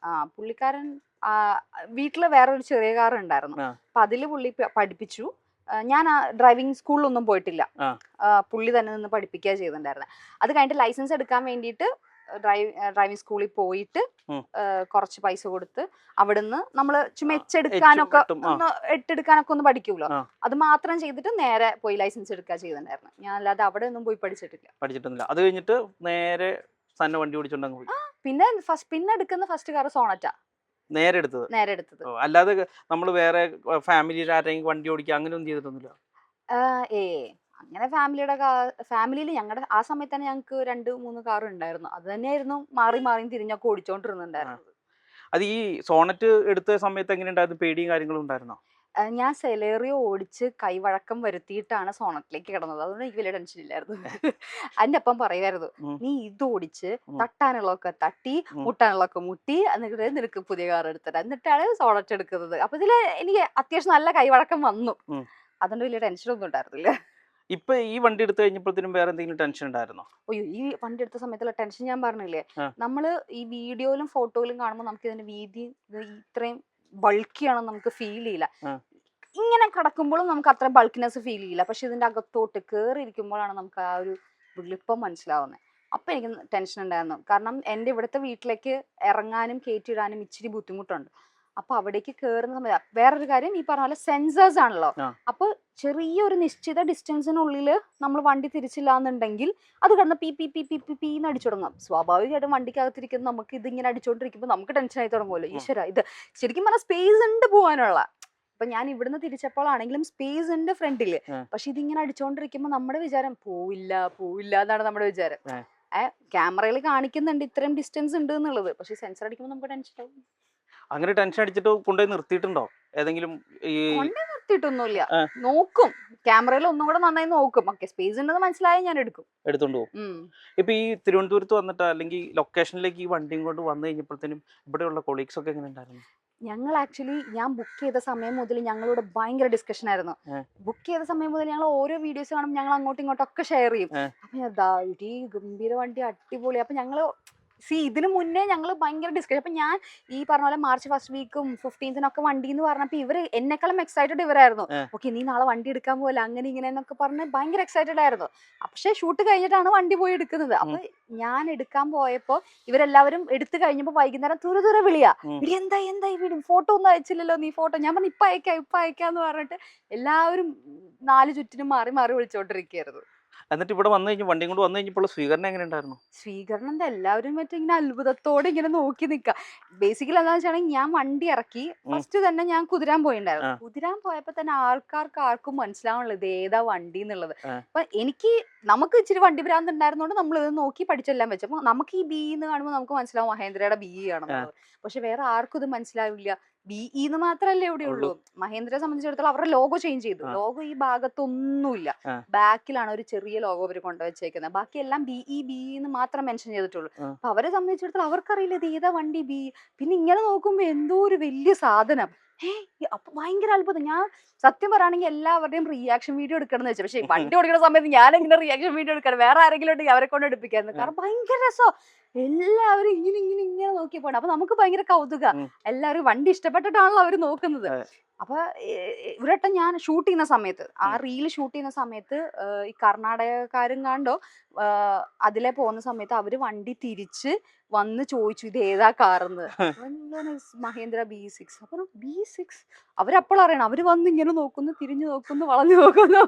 പുള്ളിക്കാരൻ വീട്ടില് വേറൊരു ചെറിയ കാർ ഉണ്ടായിരുന്നു. അപ്പൊ അതില് പുള്ളി പഠിപ്പിച്ചു. ഞാൻ ഡ്രൈവിംഗ് സ്കൂളിലൊന്നും പോയിട്ടില്ല. പുള്ളി തന്നെ നിന്ന് പഠിപ്പിക്കുക ചെയ്തിട്ടുണ്ടായിരുന്നത്. അത് കഴിഞ്ഞിട്ട് ലൈസൻസ് എടുക്കാൻ വേണ്ടിയിട്ട് ഡ്രൈവിംഗ് സ്കൂളിൽ പോയിട്ട് കുറച്ച് പൈസ കൊടുത്ത് അവിടുന്ന് നമ്മള് എച്ചെടുക്കാനൊക്കെ ഒന്ന് പഠിക്കൂലോ. അത് മാത്രം ചെയ്തിട്ട് നേരെ പോയി ലൈസൻസ് എടുക്കുക ചെയ്തിട്ടുണ്ടായിരുന്നു. ഞാൻ അല്ലാതെ അവിടെ ഒന്നും പോയി പഠിച്ചിട്ടില്ല. അത് കഴിഞ്ഞിട്ട് നേരെ വണ്ടി ഓടിച്ചോണ്ട് പിന്നെ എടുക്കുന്ന ഫസ്റ്റ് കാർ സോണറ്റാ നേരെ എടുത്തത്. അല്ലാതെ നമ്മൾ വേറെ ഫാമിലിയിൽ ആരെങ്കിലും വണ്ടി ഓടിക്കുക അങ്ങനെ ഒന്നും ചെയ്തിട്ടൊന്നുമില്ല? അങ്ങനെ ഫാമിലിയിൽ ഞങ്ങളുടെ ആ സമയത്ത് തന്നെ ഞങ്ങൾക്ക് 2-3 കാർ ഉണ്ടായിരുന്നു. അത് തന്നെയായിരുന്നു മാറി തിരിഞ്ഞൊക്കെ ഓടിച്ചോണ്ടിരുന്നുണ്ടായിരുന്നത്. അത് ഈ സോണറ്റ് എടുത്ത സമയത്ത് എങ്ങനെ ഉണ്ടായിരുന്നു? പേടിയും കാര്യങ്ങളും ഉണ്ടായിരുന്നോ? ഞാൻ സെലേറിയോ ഓടിച്ച് കൈവഴക്കം വരുത്തിയിട്ടാണ് സോണറ്റിലേക്ക് കിടന്നത്. അതുകൊണ്ട് എനിക്ക് വലിയ ടെൻഷൻ ഇല്ലായിരുന്നു. അതിന്റെ ഒപ്പം പറയുമായിരുന്നു നീ ഇത് ഓടിച്ച് തട്ടാനുള്ളതൊക്കെ തട്ടി മുട്ടാനുള്ളതൊക്കെ മുട്ടി എന്നിട്ട് നിനക്ക് പുതിയ കാർ എടുത്തിട്ട് എന്നിട്ടാണ് സോണറ്റ് എടുക്കുന്നത്. അപ്പൊ ഇതില് എനിക്ക് അത്യാവശ്യം നല്ല കൈവഴക്കം വന്നു. അതുകൊണ്ട് വലിയ ടെൻഷനൊന്നും ഉണ്ടായിരുന്നില്ല. ഇപ്പൊ ഈ വണ്ടി എടുത്തു കഴിഞ്ഞപ്പോഴത്തേനും വേറെ എന്തെങ്കിലും ടെൻഷൻ ഉണ്ടായിരുന്നോ? അയ്യോ, ഈ വണ്ടി എടുത്ത സമയത്തുള്ള ടെൻഷൻ ഞാൻ പറഞ്ഞില്ലേ. നമ്മള് ഈ വീഡിയോയിലും ഫോട്ടോയിലും കാണുമ്പോൾ നമുക്ക് ഇതിന്റെ വീതി ഇത്രയും ബൾക്കിയാണെന്ന് നമുക്ക് ഫീൽ ചെയ്യില്ല. ഇങ്ങനെ കിടക്കുമ്പോഴും നമുക്ക് അത്ര ബൾക്കിനെസ് ഫീൽ ചെയ്യില്ല. പക്ഷെ ഇതിന്റെ അകത്തോട്ട് കയറിയിരിക്കുമ്പോഴാണ് നമുക്ക് ആ ഒരു വലുപ്പം മനസ്സിലാവുന്നത്. അപ്പൊ എനിക്ക് ടെൻഷൻ ഉണ്ടായിരുന്നു. കാരണം എൻ്റെ ഇവിടുത്തെ വീട്ടിലേക്ക് ഇറങ്ങാനും കയറ്റിയിടാനും ഇച്ചിരി ബുദ്ധിമുട്ടുണ്ട്. അപ്പൊ അവിടേക്ക് കയറുന്ന സമയത്ത് വേറൊരു കാര്യം ഈ പറഞ്ഞ പോലെ സെൻസേഴ്സ് ആണല്ലോ. അപ്പൊ ചെറിയൊരു നിശ്ചിത ഡിസ്റ്റൻസിനുള്ളിൽ നമ്മൾ വണ്ടി തിരിച്ചില്ല എന്നുണ്ടെങ്കിൽ അത് കിടന്ന് പീന്ന് അടിച്ചു തുടങ്ങും. സ്വാഭാവികമായിട്ടും വണ്ടിക്കകത്തിരിക്കുന്ന നമുക്ക് ഇതിങ്ങനെ അടിച്ചോണ്ടിരിക്കുമ്പോൾ നമുക്ക് ടെൻഷൻ ആയി തുടങ്ങുമല്ലോ. ഈശ്വര, ഇത് ശരിക്കും പറഞ്ഞാൽ സ്പേസ് ഉണ്ട് പോകാനുള്ള. ഇപ്പൊ ഞാൻ ഇവിടുന്ന് തിരിച്ചപ്പോഴാണെങ്കിലും സ്പേസ് ഉണ്ട് ഫ്രണ്ടില്. പക്ഷെ ഇതിങ്ങനെ അടിച്ചോണ്ടിരിക്കുമ്പോ നമ്മുടെ വിചാരം പോവില്ല എന്നാണ് നമ്മുടെ വിചാരം. ക്യാമറയിൽ കാണിക്കുന്നുണ്ട് ഇത്രയും ഡിസ്റ്റൻസ് ഉണ്ട് എന്നുള്ളത്. പക്ഷെ സെൻസർ അടിക്കുമ്പോൾ നമുക്ക് ടെൻഷൻ ആവും. അങ്ങനെ ടെൻഷൻ അടിച്ചിട്ട് കൊണ്ടുപോയി നിർത്തിയിട്ടുണ്ടോ ഏതെങ്കിലും? നിർത്തിയിട്ടൊന്നുമില്ല. നോക്കും, ക്യാമറയിൽ ഒന്നും കൂടെ നന്നായി നോക്കും. ഓക്കെ സ്പേസ് ഉണ്ടെന്ന് മനസ്സിലായി ഞാൻ എടുത്തോണ്ട് പോകും. ഇപ്പൊ ഈ തിരുവനന്തപുരത്ത് വന്നിട്ട് അല്ലെങ്കിൽ ലൊക്കേഷനിലേക്ക് ഈ വണ്ടിയും കൊണ്ട് വന്നു കഴിഞ്ഞപ്പോഴത്തേനും ഇവിടെയുള്ള കൊളീഗ്സ് ഒക്കെ എങ്ങനെ ഉണ്ടായിരുന്നു? ഞങ്ങൾ ആക്ച്വലി ഞാൻ ബുക്ക് ചെയ്ത സമയം മുതൽ ഞങ്ങളോട് ഭയങ്കര ഡിസ്കഷൻ ആയിരുന്നു. ബുക്ക് ചെയ്ത സമയം മുതൽ ഞങ്ങൾ ഓരോ വീഡിയോസ് കാണുമ്പോൾ ഞങ്ങൾ അങ്ങോട്ടും ഇങ്ങോട്ടും ഒക്കെ ഷെയർ ചെയ്യും. അപ്പൊ ഈ ഗംഭീര വണ്ടി അടിപൊളി. അപ്പൊ ഞങ്ങള് ഇതിനു മുന്നേ ഞങ്ങൾ ഭയങ്കര ഡിസ്കഷൻ. അപ്പൊ ഞാൻ ഈ പറഞ്ഞ പോലെ മാർച്ച് 1st വീക്കും 15th വണ്ടി എന്ന് പറഞ്ഞപ്പോ ഇവര് എന്നെക്കാളും എക്സൈറ്റഡ് ഇവരായിരുന്നു. ഓക്കെ നീ നാളെ വണ്ടി എടുക്കാൻ പോലെ അങ്ങനെ ഇങ്ങനെ എന്നൊക്കെ പറഞ്ഞ് ഭയങ്കര എക്സൈറ്റഡ് ആയിരുന്നു. പക്ഷെ ഷൂട്ട് കഴിഞ്ഞിട്ടാണ് വണ്ടി പോയി എടുക്കുന്നത്. അപ്പൊ ഞാൻ എടുക്കാൻ പോയപ്പോ ഇവരെല്ലാവരും എടുത്തു കഴിഞ്ഞപ്പോ വൈകുന്നേരം തുര വിളിയാ, എന്താ ഈ വീഡിയോ ഫോട്ടോ ഒന്നും അയച്ചില്ലല്ലോ നീ ഫോട്ടോ. ഞാൻ പറഞ്ഞു ഇപ്പൊ അയക്കാന്ന് പറഞ്ഞിട്ട് എല്ലാവരും 4 ചുറ്റിനും മാറി വിളിച്ചോണ്ടിരിക്കുകയായിരുന്നു. എന്നിട്ട് ഇവിടെ വന്നു കഴിഞ്ഞു വണ്ടിയും കൊണ്ട് വന്നു കഴിഞ്ഞപ്പോൾ സ്വീകരണം എങ്ങനെ ഉണ്ടായിരുന്നു? സ്വീകരണം എല്ലാവരും ഇങ്ങനെ അത്ഭുതത്തോടെ ഇങ്ങനെ നോക്കി നിൽക്കാം. ബേസിക്കലി എന്താണെന്ന് വെച്ചാണെങ്കിൽ ഞാൻ വണ്ടി ഇറക്കി ഫസ്റ്റ് തന്നെ ഞാൻ കുതിരാൻ പോയിണ്ടായിരുന്നു. കുതിരാൻ പോയപ്പോ തന്നെ ആർക്കും മനസ്സിലാവുള്ളത് ഇത് ഏതാ വണ്ടി എന്നുള്ളത്. അപ്പൊ നമുക്ക് ഇച്ചിരി വണ്ടി ഭ്രാന്ത് ഉണ്ടായിരുന്നോണ്ട് നമ്മൾ ഇത് നോക്കി പഠിച്ചെല്ലാം വെച്ചപ്പോ നമുക്ക് ഈ ബി എന്ന് കാണുമ്പോൾ നമുക്ക് മനസ്സിലാവും മഹേന്ദ്രയുടെ ബി ആണെന്നുള്ളത്. പക്ഷെ വേറെ ആർക്കും ഇത് മനസ്സിലാവില്ല. BE എന്ന് മാത്രല്ലേ ഇവിടെ ഉള്ളൂ. മഹേന്ദ്രയെ സംബന്ധിച്ചിടത്തോളം അവരുടെ ലോഗോ ചേഞ്ച് ചെയ്തു. ലോഗോ ഈ ഭാഗത്തൊന്നുമില്ല, ബാക്കിലാണ് ഒരു ചെറിയ ലോഗോ അവർ കൊണ്ടുവച്ചേക്കുന്നത്. ബാക്കി എല്ലാം BE എന്ന് മാത്രം മെൻഷൻ ചെയ്തിട്ടുള്ളൂ. അപ്പൊ അവരെ സംബന്ധിച്ചിടത്തോളം അവർക്കറിയില്ല ഇത് ഏതാ വണ്ടി BE. പിന്നെ ഇങ്ങനെ നോക്കുമ്പോ എന്തോ ഒരു വലിയ സാധനം. അപ്പൊ ഭയങ്കര അത്ഭുതം. ഞാൻ സത്യം പറയുകയാണെങ്കിൽ എല്ലാവരുടെയും റിയാക്ഷൻ വീഡിയോ എടുക്കണം എന്ന് വെച്ചാൽ, പക്ഷെ വണ്ടി ഓടിക്കുന്ന സമയത്ത് ഞാൻ എങ്ങനെ റിയാക്ഷൻ വീഡിയോ എടുക്കണം? വേറെ ആരെങ്കിലും ഉണ്ടെങ്കിൽ അവരെ കൊണ്ട് എടുപ്പിക്കായിരുന്നു. കാരണം ഭയങ്കര രസം. എല്ലാവരും ഇങ്ങനെ നോക്കി പോകണം. അപ്പൊ നമുക്ക് ഭയങ്കര കൗതുക. എല്ലാവരും വണ്ടി ഇഷ്ടപ്പെട്ടിട്ടാണല്ലോ അവര് നോക്കുന്നത്. അപ്പൊ ഇവരട്ടം ഞാൻ ഷൂട്ട് ചെയ്യുന്ന സമയത്ത് ആ റീൽ ഷൂട്ട് ചെയ്യുന്ന സമയത്ത് ഈ കർണാടകക്കാരും കണ്ടോ അതിലെ പോകുന്ന സമയത്ത് അവര് വണ്ടി തിരിച്ച് വന്ന് ചോദിച്ചു ഇത് ഏതാ കാറെന്ന്. മഹേന്ദ്ര B6. അപ്പൊ B6 അവരപ്പോൾ അറിയണം. അവര് വന്ന് ഇങ്ങനെ നോക്കുന്നു, തിരിഞ്ഞു നോക്കുന്നു, വളഞ്ഞു നോക്കുന്നു.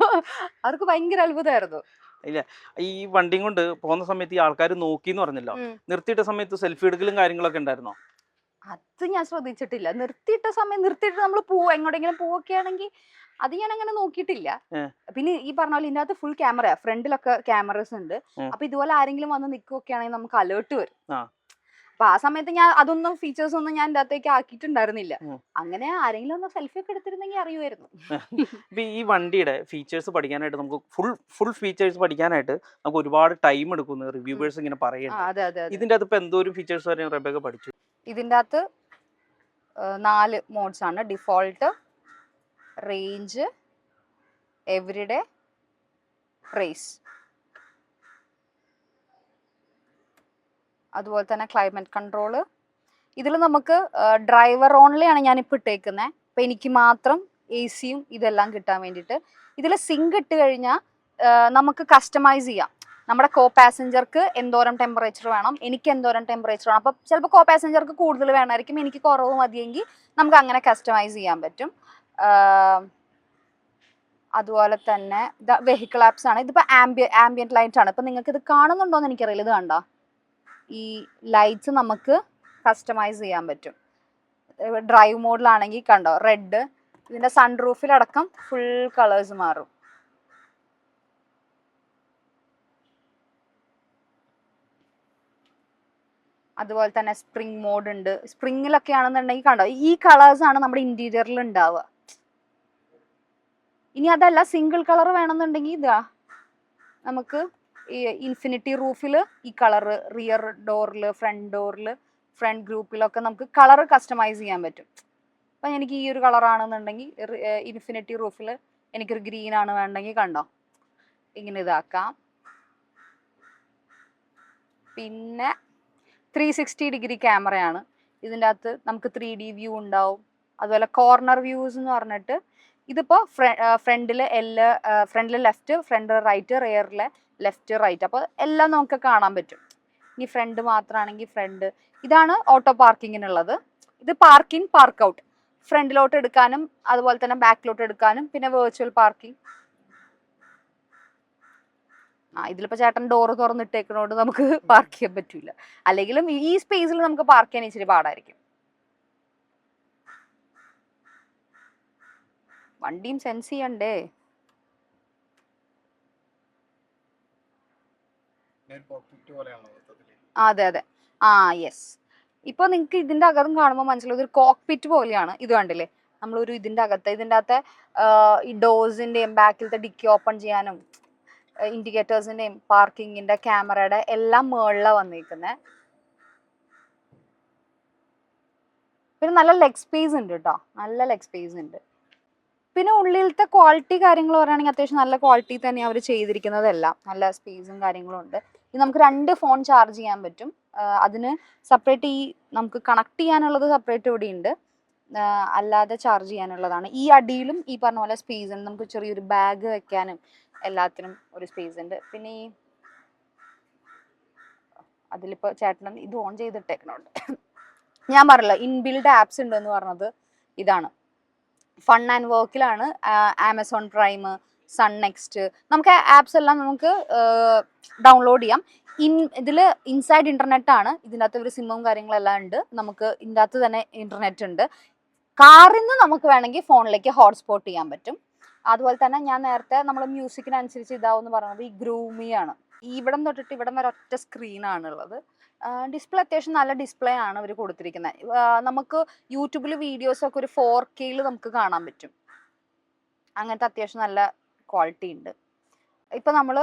അവർക്ക് ഭയങ്കര അത്ഭുതമായിരുന്നു. ഇല്ല, ഈ വണ്ടിയും കൊണ്ട് പോകുന്ന സമയത്ത് ഈ ആൾക്കാർ നോക്കിന്ന് പറഞ്ഞല്ലോ, നിർത്തിയിട്ട സമയത്ത് സെൽഫി എടുക്കലും കാര്യങ്ങളൊക്കെ ഉണ്ടായിരുന്നോ? അത് ഞാൻ ശ്രദ്ധിച്ചിട്ടില്ല. നിർത്തിയിട്ട് നമ്മൾ എങ്ങോട്ടെങ്കിലും പോവുകയാണെങ്കിൽ അത് ഞാൻ അങ്ങനെ നോക്കിയിട്ടില്ല. പിന്നെ ഈ പറഞ്ഞ പോലെ ഇതിന്റെ അകത്ത് ഫുൾ ക്യാമറ, ഫ്രണ്ടിലൊക്കെ ക്യാമറസ് ഉണ്ട്. അപ്പൊ ഇതുപോലെ ആരെങ്കിലും വന്ന് നിൽക്കുകയൊക്കെ ആണെങ്കിൽ നമുക്ക് അലേർട്ട് വരും. അപ്പൊ ആ സമയത്ത് ഞാൻ അതൊന്നും ഫീച്ചേഴ്സ് ഒന്നും ഞാൻ ഇതിന്റെ അകത്തേക്ക് ആക്കിയിട്ടുണ്ടായിരുന്നില്ല. അങ്ങനെ ആരെങ്കിലും ഒന്ന് സെൽഫി ഒക്കെ എടുത്തിരുന്നെങ്കിൽ അറിയുമായിരുന്നു. ഇപ്പൊ ഈ വണ്ടിയുടെ ഫീച്ചേഴ്സ് പഠിക്കാനായിട്ട് നമുക്ക് ഫുൾ ഫീച്ചേഴ്സ് പഠിക്കാനായിട്ട് നമുക്ക് ഒരുപാട് ടൈം എടുക്കുന്നു, റിവ്യൂവേഴ്സ് ഇങ്ങനെ പറയുന്നത്. ഇതിന്റെ അകത്ത് ഇപ്പൊ എന്തോരം ഫീച്ചേഴ്സ് വരെ റെബേക്ക പഠിച്ചു? ഇതിന്റെ അകത്ത് 4 മോഡ്സ് ആണ്. Default, range, everyday, race. അതുപോലെ തന്നെ ക്ലൈമറ്റ് കൺട്രോള്. ഇതിൽ നമുക്ക് ഡ്രൈവർ ഓൺലി ആണ് ഞാനിപ്പോൾ ഇട്ടേക്കുന്നത്. അപ്പം എനിക്ക് മാത്രം AC-യും ഇതെല്ലാം കിട്ടാൻ വേണ്ടിയിട്ട്. ഇതിൽ സിങ്ക് ഇട്ട് കഴിഞ്ഞാൽ നമുക്ക് കസ്റ്റമൈസ് ചെയ്യാം. നമ്മുടെ കോ പാസഞ്ചർക്ക് എന്തോരം ടെമ്പറേച്ചർ വേണം, എനിക്ക് എന്തോരം ടെമ്പറേച്ചർ വേണം. അപ്പം ചിലപ്പോൾ കോ പാസഞ്ചർക്ക് കൂടുതൽ വേണമായിരിക്കും, എനിക്ക് കുറവ് മതിയെങ്കിൽ നമുക്ക് അങ്ങനെ കസ്റ്റമൈസ് ചെയ്യാൻ പറ്റും. അതുപോലെ തന്നെ വെഹിക്കിൾ ആപ്സ് ആണ്. ഇതിപ്പോൾ ആംബിയന്റ് ലൈറ്റ് ആണ്. ഇപ്പം നിങ്ങൾക്ക് ഇത് കാണുന്നുണ്ടോ എന്ന് എനിക്കറിയില്ല. ഇത് കണ്ടോ, ഈ ലൈറ്റ്സ് നമുക്ക് കസ്റ്റമൈസ് ചെയ്യാൻ പറ്റും. ഡ്രൈവ് മോഡിലാണെങ്കിൽ കണ്ടോ റെഡ്, ഇതിൻ്റെ സൺറൂഫിലടക്കം ഫുൾ കളേഴ്സ് മാറും. അതുപോലെ തന്നെ സ്പ്രിംഗ് മോഡ് ഉണ്ട്. സ്പ്രിങ്ങിലൊക്കെ ആണെന്നുണ്ടെങ്കിൽ കണ്ടോ ഈ കളേഴ്സ് ആണ് നമ്മുടെ ഇന്റീരിയറിൽ ഉണ്ടാവുക. ഇനി അതല്ല സിംഗിൾ കളർ വേണമെന്നുണ്ടെങ്കിൽ ഇതാ നമുക്ക് ഈ ഇൻഫിനിറ്റി റൂഫിൽ ഈ കളറ്, റിയർ ഡോറിൽ, ഫ്രണ്ട് ഗ്രൂപ്പിലൊക്കെ നമുക്ക് കളർ കസ്റ്റമൈസ് ചെയ്യാൻ പറ്റും. അപ്പം എനിക്ക് ഈ ഒരു കളറാണെന്നുണ്ടെങ്കിൽ ഇൻഫിനിറ്റി റൂഫിൽ എനിക്കൊരു ഗ്രീൻ ആണ് വേണ്ടെങ്കിൽ കണ്ടോ ഇങ്ങനെ ഇതാക്കാം. പിന്നെ 360 ഡിഗ്രി ക്യാമറയാണ്. ഇതിൻ്റെ അകത്ത് നമുക്ക് 3D വ്യൂ ഉണ്ടാവും. അതുപോലെ കോർണർ വ്യൂസ് എന്ന് പറഞ്ഞിട്ട് ഇതിപ്പോൾ ഫ്രണ്ടിൽ ലെഫ്റ്റ്, ഫ്രണ്ട് റൈറ്റ്, റിയറിൽ ലെഫ്റ്റ് റൈറ്റ്, അപ്പോൾ എല്ലാം നമുക്ക് കാണാൻ പറ്റും. ഇനി ഫ്രണ്ട് മാത്രമാണെങ്കിൽ ഫ്രണ്ട്. ഇതാണ് ഓട്ടോ പാർക്കിങ്ങിനുള്ളത്. ഇത് പാർക്കിംഗ്, പാർക്ക് ഔട്ട്, ഫ്രണ്ടിലോട്ട് എടുക്കാനും അതുപോലെ തന്നെ ബാക്കിലോട്ട് എടുക്കാനും, പിന്നെ വെർച്വൽ പാർക്കിംഗ്. ഇതിലിപ്പോൾ ചേട്ടൻ ഡോറ് തുറന്നിട്ടേക്കണോണ്ട് നമുക്ക് പാർക്ക് ചെയ്യാൻ പറ്റൂല. അല്ലെങ്കിലും ഈ സ്പേസിൽ നമുക്ക് പാർക്ക് ചെയ്യാൻ ഇച്ചിരി പാടായിരിക്കും. വണ്ടിയും സെൻസ് ചെയ്യണ്ടേ. അതെ അതെ, യെസ്. ഇപ്പൊ നിങ്ങൾക്ക് ഇതിന്റെ അകത്തും കാണുമ്പോൾ മനസ്സിലാവും ഇതൊരു കോക്പിറ്റ് പോലെയാണ്. ഇത് കണ്ടില്ലേ, നമ്മളൊരു ഇതിന്റെ അകത്തെ ഈ ഡോസിന്റെയും ബാക്കിലത്തെ ഡിക്കി ഓപ്പൺ ചെയ്യാനും ഇൻഡിക്കേറ്റേഴ്സിന്റെയും പാർക്കിങ്ങിന്റെ ക്യാമറയുടെ എല്ലാം മുകളിലാണ് വന്നിരിക്കുന്നത്. പിന്നെ നല്ല ലെഗ് സ്പേസ് ഉണ്ട് കേട്ടോ, നല്ല ലെഗ് സ്പേസ് ഉണ്ട്. പിന്നെ ഉള്ളിലത്തെ ക്വാളിറ്റി കാര്യങ്ങൾ പറയുകയാണെങ്കിൽ അത്യാവശ്യം നല്ല ക്വാളിറ്റി തന്നെ അവർ ചെയ്തിരിക്കുന്നതെല്ലാം. നല്ല സ്പേസും കാര്യങ്ങളും ഉണ്ട്. ഇത് നമുക്ക് 2 ഫോൺ ചാർജ് ചെയ്യാൻ പറ്റും. അതിന് സെപ്പറേറ്റ് ഈ നമുക്ക് കണക്ട് ചെയ്യാനുള്ളത് സെപ്പറേറ്റ് ഇവിടെ ഉണ്ട്, അല്ലാതെ ചാർജ് ചെയ്യാനുള്ളതാണ്. ഈ അടിയിലും ഈ പറഞ്ഞ പോലെ സ്പേസ് ഉണ്ട്. നമുക്ക് ചെറിയൊരു ബാഗ് വെക്കാനും എല്ലാത്തിനും ഒരു സ്പേസ് ഉണ്ട്. പിന്നെ ഈ അതിലിപ്പോൾ ചേട്ടൻ ഇത് ഓൺ ചെയ്തിട്ടേക്കണുണ്ട്. ഞാൻ പറഞ്ഞില്ല ഇൻബിൽഡ് ആപ്സ് ഉണ്ടെന്ന് പറഞ്ഞത് ഇതാണ്. ഫൺ ആൻഡ് വർക്കിലാണ് ആമസോൺ പ്രൈം, സൺ നെക്സ്റ്റ്, നമുക്ക് ആപ്സ് എല്ലാം നമുക്ക് ഡൗൺലോഡ് ചെയ്യാം. ഇതിൽ ഇൻസൈഡ് ഇന്റർനെറ്റ് ആണ്. ഇതിൻ്റെ അകത്ത് ഒരു സിമ്മും കാര്യങ്ങളെല്ലാം ഉണ്ട്. നമുക്ക് ഇതിൻ്റെ അകത്ത് തന്നെ ഇന്റർനെറ്റ് ഉണ്ട്. കാറിൽ നിന്ന് നമുക്ക് വേണമെങ്കിൽ ഫോണിലേക്ക് ഹോട്ട്സ്പോട്ട് ചെയ്യാൻ പറ്റും. അതുപോലെ തന്നെ ഞാൻ നേരത്തെ നമ്മൾ മ്യൂസിക്കിനനുസരിച്ച് ഇതാവെന്ന് പറഞ്ഞത് ഈ ഗ്രൂമി ആണ്. ഇവിടം തൊട്ടിട്ട് ഇവിടം വരെ ഒറ്റ സ്ക്രീനാണുള്ളത്. ഡിസ്പ്ലേ അത്യാവശ്യം നല്ല ഡിസ്പ്ലേ ആണ് അവർ കൊടുത്തിരിക്കുന്നത്. നമുക്ക് യൂട്യൂബിൽ വീഡിയോസൊക്കെ ഒരു 4K നമുക്ക് കാണാൻ പറ്റും. അങ്ങനത്തെ അത്യാവശ്യം നല്ല ക്വാളിറ്റി ഉണ്ട്. ഇപ്പം നമ്മൾ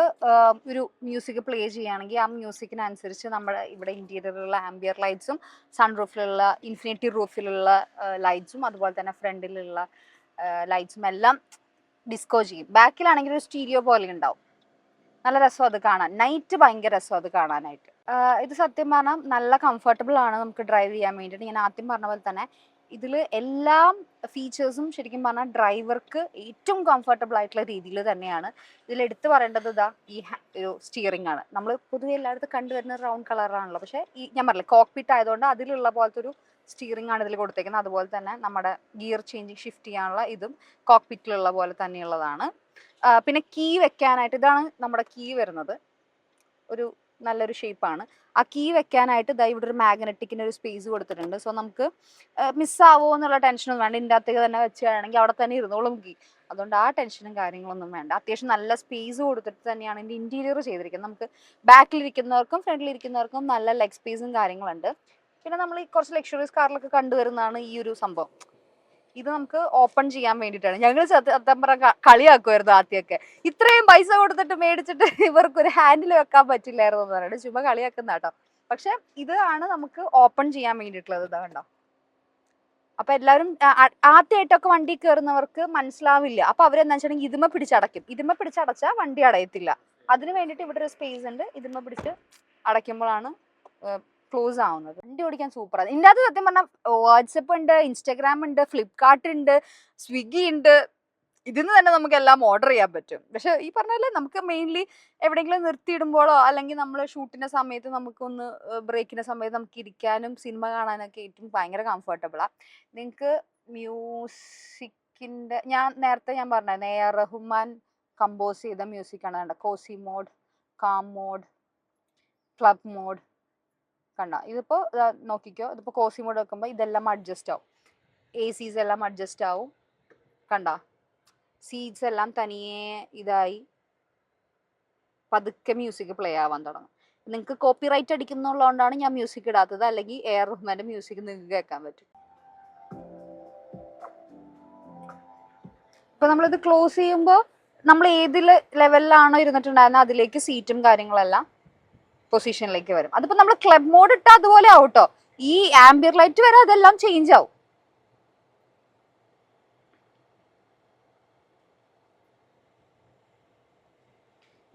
ഒരു മ്യൂസിക് പ്ലേ ചെയ്യുകയാണെങ്കിൽ ആ മ്യൂസിക്കിനനുസരിച്ച് നമ്മുടെ ഇവിടെ ഇൻറ്റീരിയറിലുള്ള ആംബിയർ ലൈറ്റ്സും സൺറൂഫിലുള്ള ഇൻഫിനിറ്റി റൂഫിലുള്ള ലൈറ്റ്സും അതുപോലെ തന്നെ ഫ്രണ്ടിലുള്ള ലൈറ്റ്സും എല്ലാം ഡിസ്കോ ചെയ്യും. ബാക്കിലാണെങ്കിൽ ഒരു സ്റ്റീരിയോ പോലെ ഉണ്ടാവും. നല്ല രസം അത് കാണാൻ. നൈറ്റ് ഭയങ്കര രസം അത് കാണാനായിട്ട്. ഇത് സത്യം പറഞ്ഞാൽ നല്ല കംഫർട്ടബിൾ ആണ് നമുക്ക് ഡ്രൈവ് ചെയ്യാൻ വേണ്ടിയിട്ട്. ഞാൻ ആദ്യം പറഞ്ഞ പോലെ തന്നെ ഇതിൽ എല്ലാ ഫീച്ചേഴ്സും ശരിക്കും പറഞ്ഞാൽ ഡ്രൈവർക്ക് ഏറ്റവും കംഫർട്ടബിൾ ആയിട്ടുള്ള രീതിയിൽ തന്നെയാണ്. ഇതിൽ എടുത്തു പറയേണ്ടത് ഈ ഒരു സ്റ്റിയറിംഗ് ആണ്. നമ്മൾ പൊതുവെ എല്ലായിടത്തും കണ്ടുവരുന്ന റൗണ്ട് കളറാണല്ലോ, പക്ഷേ ഈ ഞാൻ പറഞ്ഞില്ല കോക്പിറ്റ് ആയതുകൊണ്ട് അതിലുള്ള പോലത്തെ ഒരു സ്റ്റിയറിംഗ് ആണ് ഇതിൽ കൊടുത്തേക്കുന്നത്. അതുപോലെ തന്നെ നമ്മുടെ ഗിയർ ചേഞ്ചിങ് ഷിഫ്റ്റ് ചെയ്യാനുള്ള ഇതും കോക്പിറ്റിലുള്ള പോലെ തന്നെയുള്ളതാണ്. പിന്നെ കീ വെക്കാനായിട്ട് ഇതാണ് നമ്മുടെ കീ വരുന്നത്. ഒരു നല്ലൊരു ഷേപ്പാണ്. ആ കീ വെക്കാനായിട്ട് ദാ ഇവിടെ ഒരു മാഗ്നറ്റിക്കിന് ഒരു സ്പേസ് കൊടുത്തിട്ടുണ്ട്. സോ നമുക്ക് മിസ്സാവോ എന്നുള്ള ടെൻഷനൊന്നും വേണ്ട. ഇതിൻ്റെ അകത്തേക്ക് തന്നെ വെക്കുകയാണെങ്കിൽ അവിടെ തന്നെ ഇരുന്നോളും കീ. അതുകൊണ്ട് ആ ടെൻഷനും കാര്യങ്ങളൊന്നും വേണ്ട. അത്യാവശ്യം നല്ല സ്പേസ് കൊടുത്തിട്ട് തന്നെയാണ് ഇതിൻ്റെ ഇൻറ്റീരിയർ ചെയ്തിരിക്കുന്നത്. നമുക്ക് ബാക്കിലിരിക്കുന്നവർക്കും ഫ്രണ്ടിലിരിക്കുന്നവർക്കും നല്ല ലെഗ് സ്പേസും കാര്യങ്ങളുണ്ട്. പിന്നെ നമ്മൾ ഈ കുറച്ച് ലക്ഷറീസ് കാറിലൊക്കെ കണ്ടുവരുന്നതാണ് ഈ ഒരു സംഭവം. ഇത് നമുക്ക് ഓപ്പൺ ചെയ്യാൻ വേണ്ടിയിട്ടാണ്. ഞങ്ങൾ സത്യം പറഞ്ഞ കളിയാക്കുമായിരുന്നു ആദ്യമൊക്കെ. ഇത്രയും പൈസ കൊടുത്തിട്ട് മേടിച്ചിട്ട് ഇവർക്കൊരു ഹാൻഡിൽ വെക്കാൻ പറ്റില്ലായിരുന്നു എന്ന് പറഞ്ഞിട്ട് ചുമ്മാ കളിയാക്കുന്ന കേട്ടോ. പക്ഷെ ഇതാണ് നമുക്ക് ഓപ്പൺ ചെയ്യാൻ വേണ്ടിയിട്ടുള്ളത്. ഇതാ കണ്ടോ. അപ്പൊ എല്ലാവരും ആദ്യമായിട്ടൊക്കെ വണ്ടി കയറുന്നവർക്ക് മനസ്സിലാവില്ല. അപ്പൊ അവരെന്താ വെച്ചിട്ടുണ്ടെങ്കിൽ ഇതിമ പിടിച്ചടയ്ക്കും. ഇതിമ പിടിച്ചടച്ചാൽ വണ്ടി അടയത്തില്ല. അതിന് വേണ്ടിയിട്ട് ഇവിടെ ഒരു സ്പേസ് ഉണ്ട്. ഇതിമ പിടിച്ച് അടയ്ക്കുമ്പോഴാണ് ക്ലോസ് ആവുന്നത്. വണ്ടി ഓടിക്കാൻ സൂപ്പറാണ്. ഇതിൻ്റെ അകത്ത് സത്യം പറഞ്ഞാൽ വാട്സപ്പ് ഉണ്ട്, ഇൻസ്റ്റാഗ്രാം ഉണ്ട്, ഫ്ലിപ്കാർട്ട് ഉണ്ട്, സ്വിഗ്ഗി ഉണ്ട്. ഇതിന്ന് തന്നെ നമുക്ക് എല്ലാം ഓർഡർ ചെയ്യാൻ പറ്റും. പക്ഷെ ഈ പറഞ്ഞാലേ നമുക്ക് മെയിൻലി എവിടെയെങ്കിലും നിർത്തിയിടുമ്പോഴോ അല്ലെങ്കിൽ നമ്മൾ ഷൂട്ടിന്റെ സമയത്ത് നമുക്കൊന്ന് ബ്രേക്കിന്റെ സമയത്ത് നമുക്ക് ഇരിക്കാനും സിനിമ കാണാനൊക്കെ ഏറ്റവും ഭയങ്കര കംഫർട്ടബിളാണ്. നിങ്ങൾക്ക് മ്യൂസിക്കിന്റെ ഞാൻ പറഞ്ഞായിരുന്നു AR റഹ്മാൻ കമ്പോസ് ചെയ്ത മ്യൂസിക്കാണ്. കണ്ട cozy mode, calm mode, club mode കണ്ട. ഇതിപ്പോൾ നോക്കിക്കോ. ഇതിപ്പോൾ കോസി മോഡ് വെക്കുമ്പോൾ ഇതെല്ലാം അഡ്ജസ്റ്റ് ആവും. ACs എല്ലാം അഡ്ജസ്റ്റ് ആവും. കണ്ട സീറ്റ്സ് എല്ലാം തനിയെ ഇതായി പതുക്കെ മ്യൂസിക് പ്ലേ ആവാൻ തുടങ്ങും. നിങ്ങൾക്ക് കോപ്പി റൈറ്റ് അടിക്കുന്നുള്ളതുകൊണ്ടാണ് ഞാൻ മ്യൂസിക് ഇടാത്തത്. അല്ലെങ്കിൽ AR റഹ്മാന്റെ മ്യൂസിക് നിങ്ങൾക്ക് കേൾക്കാൻ പറ്റും. ഇപ്പൊ നമ്മളിത് ക്ലോസ് ചെയ്യുമ്പോൾ നമ്മൾ ഏത് ലെവലിലാണോ ഇരുന്നിട്ടുണ്ടായിരുന്നത് അതിലേക്ക് സീറ്റും കാര്യങ്ങളെല്ലാം പൊസിഷനിലേക്ക് വരും. അതിപ്പോ നമ്മൾ ക്ലബ് മോഡ് ഇട്ടാൽ അതുപോലെ ആവും കേട്ടോ. ഈ ആംബിയർ ലൈറ്റ് വരെ അതെല്ലാം ചേഞ്ച് ആവും.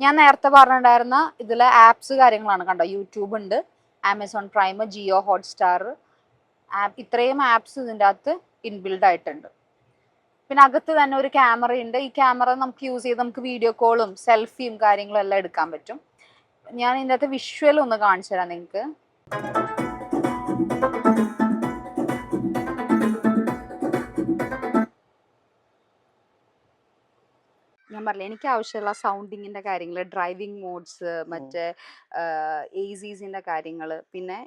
ഞാൻ നേരത്തെ പറഞ്ഞിട്ടുണ്ടായിരുന്ന ഇതിലെ ആപ്സ് കാര്യങ്ങളാണ് കണ്ടോ. യൂട്യൂബ് ഉണ്ട്, ആമസോൺ പ്രൈം, ജിയോ ഹോട്ട്സ്റ്റാർ, ഇത്രയും ആപ്സ് ഇതിൻ്റെ അകത്ത് ഇൻബിൽഡ് ആയിട്ടുണ്ട്. പിന്നെ അകത്ത് തന്നെ ഒരു ക്യാമറ ഉണ്ട്. ഈ ക്യാമറ നമുക്ക് യൂസ് ചെയ്ത് നമുക്ക് വീഡിയോ കോളും സെൽഫിയും കാര്യങ്ങളും എല്ലാം എടുക്കാൻ പറ്റും. ഞാൻ ഇതിൻ്റെ അകത്ത് വിഷ്വൽ ഒന്ന് കാണിച്ചു തരാം നിങ്ങൾക്ക്. ഞാൻ പറഞ്ഞില്ല എനിക്ക് ആവശ്യമുള്ള സൗണ്ടിങ്ങിൻ്റെ കാര്യങ്ങൾ, ഡ്രൈവിംഗ് മോഡ്സ്, മറ്റേ ACസിൻ്റെ കാര്യങ്ങൾ, പിന്നെ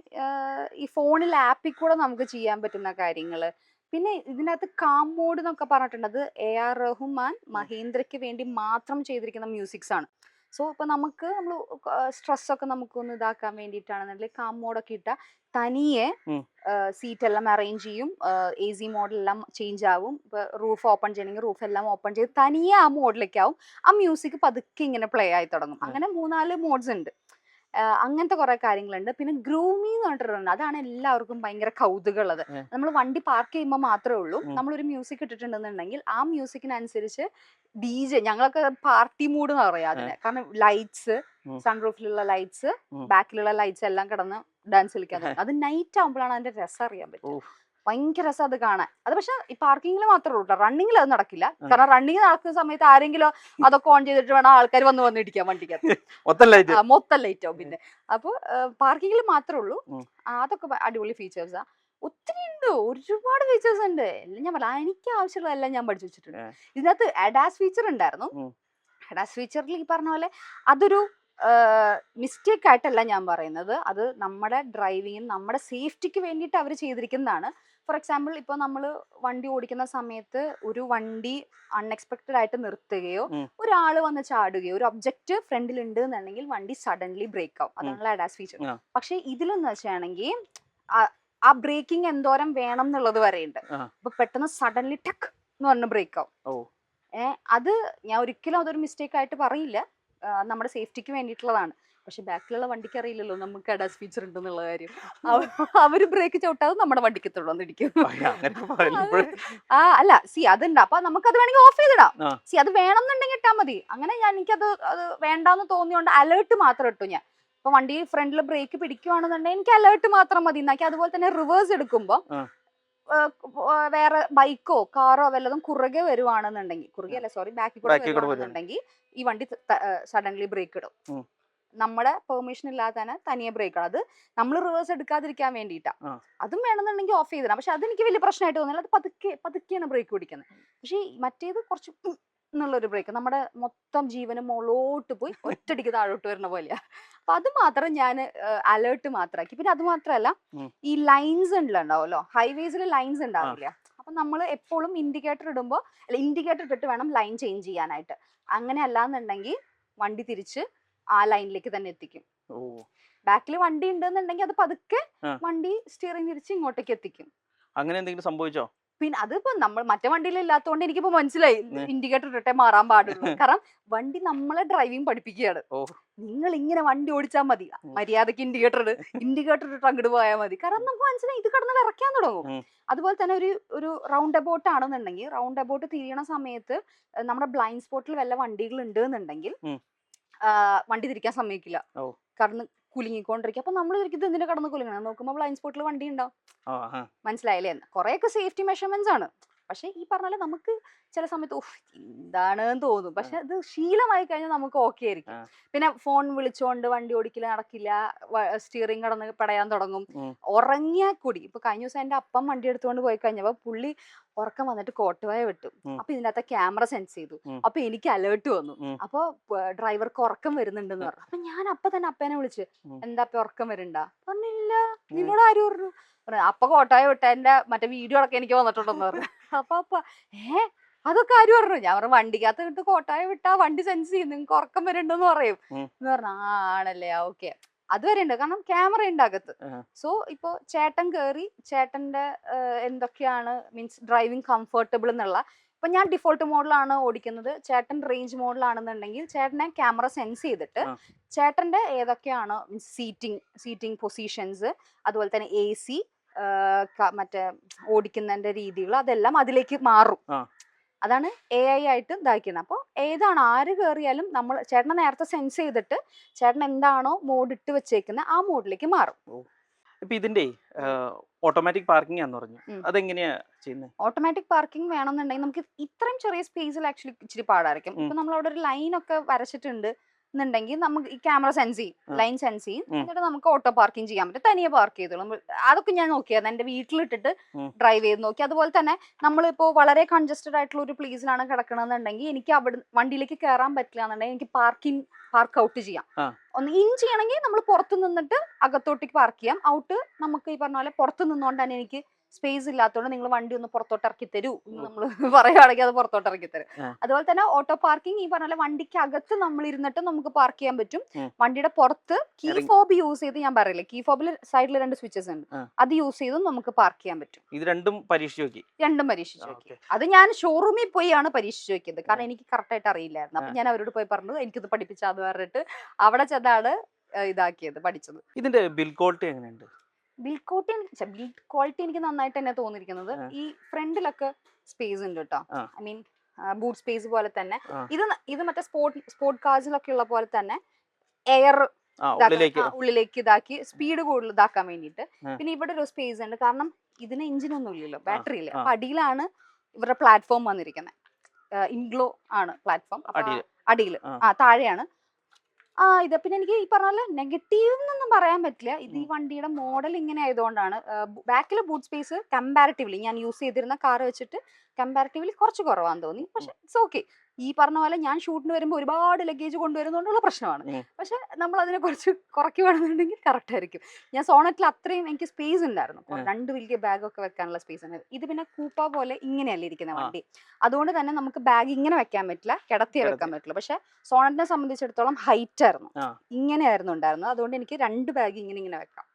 ഈ ഫോണിൽ ആപ്പിൽ കൂടെ നമുക്ക് ചെയ്യാൻ പറ്റുന്ന കാര്യങ്ങൾ. പിന്നെ ഇതിനകത്ത് കാം മോഡ് എന്നൊക്കെ പറഞ്ഞിട്ടുണ്ട്. അത് AR റഹ്മാൻ മഹേന്ദ്രയ്ക്ക് വേണ്ടി മാത്രം ചെയ്തിരിക്കുന്ന മ്യൂസിക്സ് ആണ്. സോ ഇപ്പൊ നമ്മൾ സ്ട്രെസ്സൊക്കെ നമുക്കൊന്ന് ഇതാക്കാൻ വേണ്ടിയിട്ടാണെന്നുണ്ടെങ്കിൽ കാം മോഡൊക്കെ ഇട്ടാൽ തനിയെ സീറ്റ് എല്ലാം അറേഞ്ച് ചെയ്യും. AC മോഡലെല്ലാം ചേഞ്ച് ആവും. ഇപ്പൊ റൂഫ് ഓപ്പൺ ചെയ്യണമെങ്കിൽ റൂഫ് എല്ലാം ഓപ്പൺ ചെയ്ത് തനിയെ ആ മോഡിലേക്ക് ആവും. ആ മ്യൂസിക് പതുക്കെ ഇങ്ങനെ പ്ലേ ആയി തുടങ്ങും. അങ്ങനെ 3-4 മോഡ്സ് ഉണ്ട്. അങ്ങനത്തെ കുറെ കാര്യങ്ങളുണ്ട്. പിന്നെ ഗ്രൂമി എന്ന് പറഞ്ഞിട്ടുണ്ട്. അതാണ് എല്ലാവർക്കും ഭയങ്കര കൗതുകമുള്ളത്. നമ്മൾ വണ്ടി പാർക്ക് ചെയ്യുമ്പോൾ മാത്രമേ ഉള്ളൂ. നമ്മളൊരു മ്യൂസിക് ഇട്ടിട്ടുണ്ടെന്നുണ്ടെങ്കിൽ ആ മ്യൂസിക്കിനനുസരിച്ച് DJ, ഞങ്ങളൊക്കെ പാർട്ടി മൂഡ് എന്ന് പറയാം അതിനെ. കാരണം ലൈറ്റ്സ്, സൺറൂഫിലുള്ള ലൈറ്റ്സ്, ബാക്കിലുള്ള ലൈറ്റ്സ് എല്ലാം കിടന്ന് ഡാൻസ് കളിക്കാൻ തുടങ്ങും. അത് നൈറ്റ് ആകുമ്പോഴാണ് അതിന്റെ രസം അറിയാൻ പറ്റും. ഭയങ്കര രസം അത് കാണാൻ. അത് പക്ഷെ ഈ പാർക്കിങ്ങിൽ മാത്രമേ ഉള്ളൂ. റണ്ണിങ്ങിൽ അത് നടക്കില്ല. കാരണം റണ്ണിങ് നടക്കുന്ന സമയത്ത് ആരെങ്കിലും അതൊക്കെ ഓൺ ചെയ്തിട്ട് വേണം ആൾക്കാർ വന്ന് ഇടിക്കാൻ വണ്ടിക്കകത്ത്. മൊത്തം ലൈറ്റ് ആവും. പിന്നെ അപ്പൊ പാർക്കിങ്ങിൽ മാത്രമേ ഉള്ളൂ. അതൊക്കെ അടിപൊളി ഫീച്ചേഴ്സാ. ഒത്തിരി ഉണ്ട്, ഒരുപാട് ഫീച്ചേഴ്സ് ഉണ്ട്. എല്ലാം ഞാൻ പറയാം, എനിക്ക് ആവശ്യമുള്ളതെല്ലാം ഞാൻ പഠിച്ചു വെച്ചിട്ടുണ്ട്. ഇതിനകത്ത് ADAS ഫീച്ചർ ഉണ്ടായിരുന്നു. ADAS ഫീച്ചറിൽ ഈ പറഞ്ഞ പോലെ അതൊരു മിസ്റ്റേക്ക് ആയിട്ടല്ല ഞാൻ പറയുന്നത്. അത് നമ്മുടെ ഡ്രൈവിങ്ങിന് നമ്മുടെ സേഫ്റ്റിക്ക് വേണ്ടിയിട്ട് അവർ ചെയ്തിരിക്കുന്നതാണ്. ഫോർ എക്സാമ്പിൾ ഇപ്പോൾ നമ്മൾ വണ്ടി ഓടിക്കുന്ന സമയത്ത് ഒരു വണ്ടി അൺഎക്സ്പെക്റ്റഡ് ആയിട്ട് നിർത്തുകയോ ഒരാൾ വന്ന് ചാടുകയോ ഒരു ഒബ്ജക്റ്റ് ഫ്രണ്ടിൽ ഉണ്ട് എന്നുണ്ടെങ്കിൽ വണ്ടി സഡൻലി ബ്രേക്ക് ആവും. അതാണ് ADAS ഫീച്ചർ. പക്ഷെ ഇതിലെന്ന് വെച്ചാണെങ്കിൽ ആ ബ്രേക്കിംഗ് എന്തോരം വേണം എന്നുള്ളത് വരെയുണ്ട്. അപ്പൊ പെട്ടെന്ന് സഡൻലി ടക്ക് എന്ന് പറഞ്ഞ് ബ്രേക്ക് ആവും. അത് ഞാൻ ഒരിക്കലും അതൊരു മിസ്റ്റേക്ക് ആയിട്ട് പറയില്ല. നമ്മുടെ സേഫ്റ്റിക്ക് വേണ്ടിയിട്ടുള്ളതാണ്. പക്ഷെ ബാക്കിലുള്ള വണ്ടിക്ക് അറിയില്ലല്ലോ നമുക്ക് ADAS ഫീച്ചർ ഉണ്ടെന്നുള്ള കാര്യം. അവര് ബ്രേക്ക് ചവിട്ടാതെ നമ്മുടെ വണ്ടിക്ക് തുടർന്നിരിക്കും. അല്ല അതുണ്ട്. അപ്പൊ നമുക്കത് വേണമെങ്കിൽ ഓഫ് ചെയ്തിടാം. അത് വേണമെന്നുണ്ടെങ്കിൽ ഇട്ടാൽ മതി. അങ്ങനെ എനിക്കത് വേണ്ടാന്ന് തോന്നിയോണ്ട് അലേർട്ട് മാത്രം ഇട്ടു ഞാൻ. ഇപ്പൊ വണ്ടി ഫ്രണ്ടിൽ ബ്രേക്ക് പിടിക്കുവാണെന്നുണ്ടെങ്കിൽ എനിക്ക് അലേർട്ട് മാത്രം മതി എന്നാക്കി. അതുപോലെ തന്നെ റിവേഴ്സ് എടുക്കുമ്പോ വേറെ ബൈക്കോ കാറോ വല്ലതും കുറുകെ വരുവാണെന്നുണ്ടെങ്കിൽ, കുറുകെ അല്ല സോറി ബാക്കിൽ കൂടെ വരുവാണെന്നുണ്ടെങ്കിൽ ഈ വണ്ടി സഡൻലി ബ്രേക്ക് ഇടും. നമ്മുടെ പെർമിഷൻ ഇല്ലാതെ തന്നെ തനിയെ ബ്രേക്ക് ഇടും. അത് നമ്മൾ റിവേഴ്സ് എടുക്കാതിരിക്കാൻ വേണ്ടിയിട്ടാ. അതും വേണമെന്നുണ്ടെങ്കിൽ ഓഫ് ചെയ്തിടാം. പക്ഷെ അതെനിക്ക് വലിയ പ്രശ്നമായിട്ട് തോന്നില്ല. അത് പതുക്കെയാണ് ബ്രേക്ക് പിടിക്കുന്നത്. പക്ഷെ മറ്റേത് കുറച്ച് എന്നുള്ളൊരു ബ്രേക്ക് നമ്മുടെ മൊത്തം ജീവനും മുകളോട്ട് പോയി ഒറ്റടിക്ക് താഴോട്ട് വരുന്ന പോലെയാ. അപ്പൊ അത് മാത്രം ഞാൻ അലേർട്ട് മാത്രമാക്കി. പിന്നെ അത് മാത്രമല്ല, ഈ ലൈൻസ് ഉണ്ടാവുമല്ലോ, ഹൈവേസിൽ ലൈൻസ് ഉണ്ടാവില്ല. അപ്പൊ നമ്മൾ എപ്പോഴും ഇൻഡിക്കേറ്റർ ഇടുമ്പോൾ ഇൻഡിക്കേറ്റർ ഇട്ടിട്ട് വേണം ലൈൻ ചേഞ്ച് ചെയ്യാനായിട്ട്. അങ്ങനെ അല്ലാന്നുണ്ടെങ്കിൽ വണ്ടി തിരിച്ച് ആ ലൈനിലേക്ക് തന്നെ എത്തിക്കും. ബാക്കിൽ വണ്ടി ഉണ്ടെന്നുണ്ടെങ്കിൽ അത് പതുക്കെ വണ്ടി സ്റ്റിയറിംഗ് തിരിച്ച് ഇങ്ങോട്ടേക്ക് എത്തിക്കും. അങ്ങനെ എന്തെങ്കിലും സംഭവിച്ചോ? പിന്നെ അതിപ്പോ നമ്മൾ മറ്റേ വണ്ടിയിൽ ഇല്ലാത്തതുകൊണ്ട് എനിക്കിപ്പോ മനസ്സിലായി ഇൻഡിക്കേറ്റർ ഇട്ടിട്ടേ മാറാൻ പാടുള്ളൂ. കാരണം വണ്ടി നമ്മളെ ഡ്രൈവിംഗ് പഠിപ്പിക്കുകയാണ്. നിങ്ങൾ ഇങ്ങനെ വണ്ടി ഓടിച്ചാൽ മതി, മര്യാദക്ക് ഇൻഡിക്കേറ്റർ ഇട്ട് അങ്ങോട്ട് പോയാൽ മതി. കാരണം നമുക്ക് മനസ്സിലായി ഇത് കിടന്ന് വിറയ്ക്കാൻ തുടങ്ങും. അതുപോലെ തന്നെ ഒരു റൗണ്ട് അബൌട്ട് ആണെന്നുണ്ടെങ്കിൽ റൗണ്ട് അബൌട്ട് തിരിയണ സമയത്ത് നമ്മുടെ ബ്ലൈൻഡ് സ്പോട്ടിൽ വല്ല വണ്ടികൾ ഉണ്ട് എന്നുണ്ടെങ്കിൽ വണ്ടി തിരിക്കാൻ സമ്മതിക്കില്ല. കാരണം കുലുങ്ങിക്കൊണ്ടിരിക്കും. അപ്പൊ നമ്മൾ ഇത് എന്തിനാ കടന്ന് കുലുങ്ങണം, നോക്കുമ്പോൾ ബ്ലൈൻഡ് സ്പോട്ടിൽ വണ്ടി ഉണ്ടാവും. മനസ്സിലായില്ലേ? കുറെയൊക്കെ സേഫ്റ്റി മെഷർമെന്റ്സ് ആണ്. പക്ഷെ ഈ പറഞ്ഞാല് നമുക്ക് ചില സമയത്ത് എന്താണെന്ന് തോന്നും. പക്ഷെ അത് ശീലമായി കഴിഞ്ഞാൽ നമുക്ക് ഓക്കെ ആയിരിക്കും. പിന്നെ ഫോൺ വിളിച്ചോണ്ട് വണ്ടി ഓടിക്കില്ല, നടക്കില്ല, സ്റ്റിയറിംഗ് കടന്ന് പടയാൻ തുടങ്ങും. ഉറങ്ങിയാൽ കൂടി ഇപ്പൊ കഴിഞ്ഞ ദിവസം എന്റെ അപ്പം വണ്ടി എടുത്തുകൊണ്ട് പോയി കഴിഞ്ഞപ്പോ പുള്ളി ഉറക്കം വന്നിട്ട് കോട്ടുവായ വിട്ടു. അപ്പൊ ഇതിനകത്ത് ക്യാമറ സെൻസ് ചെയ്തു. അപ്പൊ എനിക്ക് അലേർട്ട് വന്നു. അപ്പൊ ഡ്രൈവർക്ക് ഉറക്കം വരുന്നുണ്ടെന്ന് പറഞ്ഞു. അപ്പൊ ഞാൻ അപ്പൊ തന്നെ അപ്പനെ വിളിച്ച്, എന്താ അപ്പൊ ഉറക്കം വരുന്നുണ്ട? പറഞ്ഞില്ല. നിന്നോട് ആരും പറഞ്ഞു? അപ്പൊ കോട്ടായ വിട്ട എന്റെ മറ്റേ വീഡിയോ അടക്കം എനിക്ക് വന്നിട്ടുണ്ടെന്ന് പറഞ്ഞു. അപ്പൊ അതൊക്കെ ആര് പറഞ്ഞു? ഞാൻ പറഞ്ഞു വണ്ടിക്കകത്ത് ഇട്ട് കോട്ടായ വിട്ടാ വണ്ടി സെൻസ് ചെയ്യും, നിങ്ങൾക്ക് ഉറക്കം വരുന്നുണ്ടെന്ന് പറയും എന്ന് പറഞ്ഞു. ആണല്ലേ, ഓക്കെ. അതുവരെ ഉണ്ട്, കാരണം ക്യാമറ ഉണ്ട് അകത്ത്. സോ ഇപ്പൊ ചേട്ടൻ കേറി ചേട്ടന്റെ എന്തൊക്കെയാണ് മീൻസ് ഡ്രൈവിംഗ് കംഫർട്ടബിൾ എന്നുള്ള, ഇപ്പൊ ഞാൻ ഡിഫോൾട്ട് മോഡിലാണ് ഓടിക്കുന്നത്. ചേട്ടൻ റേഞ്ച് മോഡിലാണെന്നുണ്ടെങ്കിൽ ചേട്ടനെ ക്യാമറ സെൻസ് ചെയ്തിട്ട് ചേട്ടന്റെ ഏതൊക്കെയാണ് മീൻസ് സീറ്റിംഗ് പൊസിഷൻസ്, അതുപോലെ തന്നെ AC, മറ്റേ ഓടിക്കുന്നതിന്റെ രീതികൾ, അതെല്ലാം അതിലേക്ക് മാറും. അതാണ് AI ആയിട്ട് ഇതാക്കുന്നത്. അപ്പോൾ ഏതാണ് ആര് കയറിയാലും നമ്മൾ ചേട്ടനെ നേരത്തെ സെൻസ് ചെയ്തിട്ട് ചേട്ടൻ എന്താണോ മോഡ് ഇട്ട് വെച്ചേക്കുന്നത് ആ മോഡിലേക്ക് മാറും. ഇപ്പൊ ഇതിന്റെ ഓട്ടോമാറ്റിക് പാർക്കിംഗ് ആണെന്ന് പറഞ്ഞു, അതെങ്ങനെയാ ചെയ്യുന്നത്? ഓട്ടോമാറ്റിക് പാർക്കിംഗ് വേണമെന്നുണ്ടെങ്കിൽ നമുക്ക് ഇത്രയും ചെറിയ സ്പേസിൽ ആക്ച്വലി ഇച്ചിരി പാടായിരിക്കും. ഇപ്പൊ നമ്മൾ അവിടെ ഒരു ലൈൻ ഒക്കെ വരച്ചിട്ടുണ്ട് എന്നുണ്ടെങ്കിൽ നമുക്ക് ഈ ക്യാമറ സെൻസ് ചെയ്യും, ലൈൻ സെൻസ് ചെയ്യും, എന്നിട്ട് നമുക്ക് ഓട്ടോ പാർക്കിംഗ് ചെയ്യാൻ പറ്റും. തനിയെ പാർക്ക് ചെയ്തോളും. അതൊക്കെ ഞാൻ നോക്കിയായിരുന്നു, എന്റെ വീട്ടിലിട്ടിട്ട് ഡ്രൈവ് ചെയ്ത് നോക്കി. അതുപോലെ തന്നെ നമ്മളിപ്പോ വളരെ കൺജസ്റ്റഡ് ആയിട്ടുള്ള ഒരു പ്ലേസിലാണ് കിടക്കണമെന്നുണ്ടെങ്കിൽ എനിക്ക് അവിടെ വണ്ടിയിലേക്ക് കയറാൻ പറ്റില്ല എന്നുണ്ടെങ്കിൽ എനിക്ക് പാർക്ക് ഔട്ട് ചെയ്യാം. ഒന്ന് ഇൻ ചെയ്യണമെങ്കിൽ നമ്മൾ പുറത്ത് നിന്നിട്ട് അകത്തോട്ടേക്ക് പാർക്ക് ചെയ്യാം. ഔട്ട് നമുക്ക് ഈ പറഞ്ഞ പോലെ പുറത്ത് നിന്നുകൊണ്ട് തന്നെ എനിക്ക് സ്പേസ് ഇല്ലാത്തതുകൊണ്ട് നിങ്ങൾ വണ്ടി ഒന്ന് പുറത്തോട്ട് ഇറക്കി തരൂ എന്ന് നമ്മൾ പറയുകയാണെങ്കിൽ അത് പുറത്തോട്ട് ഇറക്കി തരും. അതുപോലെ തന്നെ ഓട്ടോ പാർക്കിംഗ് ഈ പറഞ്ഞ വണ്ടിക്ക് അകത്ത് നമ്മൾ ഇരുന്നിട്ട് നമുക്ക് പാർക്ക് ചെയ്യാൻ പറ്റും. വണ്ടിയുടെ പുറത്ത് കീ ഫോബ് യൂസ് ചെയ്ത്, ഞാൻ പറയില്ലേ, കീ ഫോബിൽ സൈഡിൽ 2 സ്വിച്ചസ് ഉണ്ട്, അത് യൂസ് ചെയ്തും നമുക്ക് പാർക്ക് ചെയ്യാൻ പറ്റും. ഇത് രണ്ടും പരീക്ഷിച്ചു നോക്കി. അത് ഞാൻ ഷോറൂമിൽ പോയി ആണ് പരീക്ഷിച്ചു നോക്കിയത്. കാരണം എനിക്ക് കറക്റ്റ് ആയിട്ട് അറിയില്ലായിരുന്നു. അപ്പൊ ഞാൻ അവരോട് പോയി പറഞ്ഞു എനിക്കിത് പഠിപ്പിച്ചാന്ന് പറഞ്ഞിട്ട് അവിടെ ചെന്നാണ് ഇതാക്കിയത്, പഠിച്ചത്. ഇതിന്റെ ബിൽ ക്വാളിറ്റി എങ്ങനെയുണ്ട്? ബിൽഡ് ക്വാളിറ്റി എനിക്ക് നന്നായിട്ട് തന്നെ തോന്നിയിരിക്കുന്നത്. ഈ ഫ്രണ്ടിലൊക്കെ സ്പേസ് ഉണ്ട് കേട്ടോ. ഐ മീൻ ബൂട്ട് സ്പേസ് പോലെ തന്നെ. ഇത് മറ്റേ സ്പോർട്ട് കാർസിലൊക്കെ ഉള്ള പോലെ തന്നെ എയർ ഉള്ളിലേക്ക് ഇതാക്കി സ്പീഡ് കൂടുതൽ ഇതാക്കാൻ വേണ്ടിയിട്ട്. പിന്നെ ഇവിടെ ഒരു സ്പേസ് ഉണ്ട്, കാരണം ഇതിന് എഞ്ചിനൊന്നും ഇല്ലല്ലോ, ബാറ്ററി ഇല്ല. അപ്പൊ അടിയിലാണ് ഇവരുടെ പ്ലാറ്റ്ഫോം വന്നിരിക്കുന്നത്. ഇൻഗ്ലോ ആണ് പ്ലാറ്റ്ഫോം. അടിയിൽ താഴെയാണ് ഇത്. പിന്നെ എനിക്ക് ഈ പറഞ്ഞ നെഗറ്റീവ് എന്നൊന്നും പറയാൻ പറ്റില്ല. ഇത് ഈ വണ്ടിയുടെ മോഡൽ ഇങ്ങനെ ആയതുകൊണ്ടാണ്. ബാക്കിലെ ബൂട്ട് സ്പേസ് കമ്പാരിറ്റീവ്ലി ഞാൻ യൂസ് ചെയ്തിരുന്ന കാർ വെച്ചിട്ട് കമ്പാരിറ്റീവ്ലി കുറച്ച് കുറവാന്ന് തോന്നി. പക്ഷെ ഇറ്റ്സ് ഓക്കെ. ഈ പറഞ്ഞ പോലെ ഞാൻ ഷൂട്ടിന് വരുമ്പോൾ ഒരുപാട് ലഗേജ് കൊണ്ടുവരുന്നതുകൊണ്ടുള്ള പ്രശ്നമാണ്. പക്ഷെ നമ്മൾ അതിനെ കുറച്ച് കുറയ്ക്കുകയാണെന്നുണ്ടെങ്കിൽ കറക്റ്റ് ആയിരിക്കും. ഞാൻ സോണറ്റിൽ അത്രയും എനിക്ക് സ്പേസ് ഉണ്ടായിരുന്നു, 2 വലിയ ബാഗൊക്കെ വെക്കാനുള്ള സ്പേസ് ഉണ്ട്. ഇത് പിന്നെ കൂപ്പ പോലെ ഇങ്ങനെയല്ല ഇരിക്കുന്ന വണ്ടി, അതുകൊണ്ട് തന്നെ നമുക്ക് ബാഗ് ഇങ്ങനെ വെക്കാൻ പറ്റില്ല, കിടത്തിയേ വെക്കാൻ പറ്റില്ല. പക്ഷെ സോണറ്റിനെ സംബന്ധിച്ചിടത്തോളം ഹൈറ്റ് ആയിരുന്നു, ഇങ്ങനെയായിരുന്നു ഉണ്ടായിരുന്നത്. അതുകൊണ്ട് എനിക്ക് 2 ബാഗ് ഇങ്ങനെ വെക്കാം.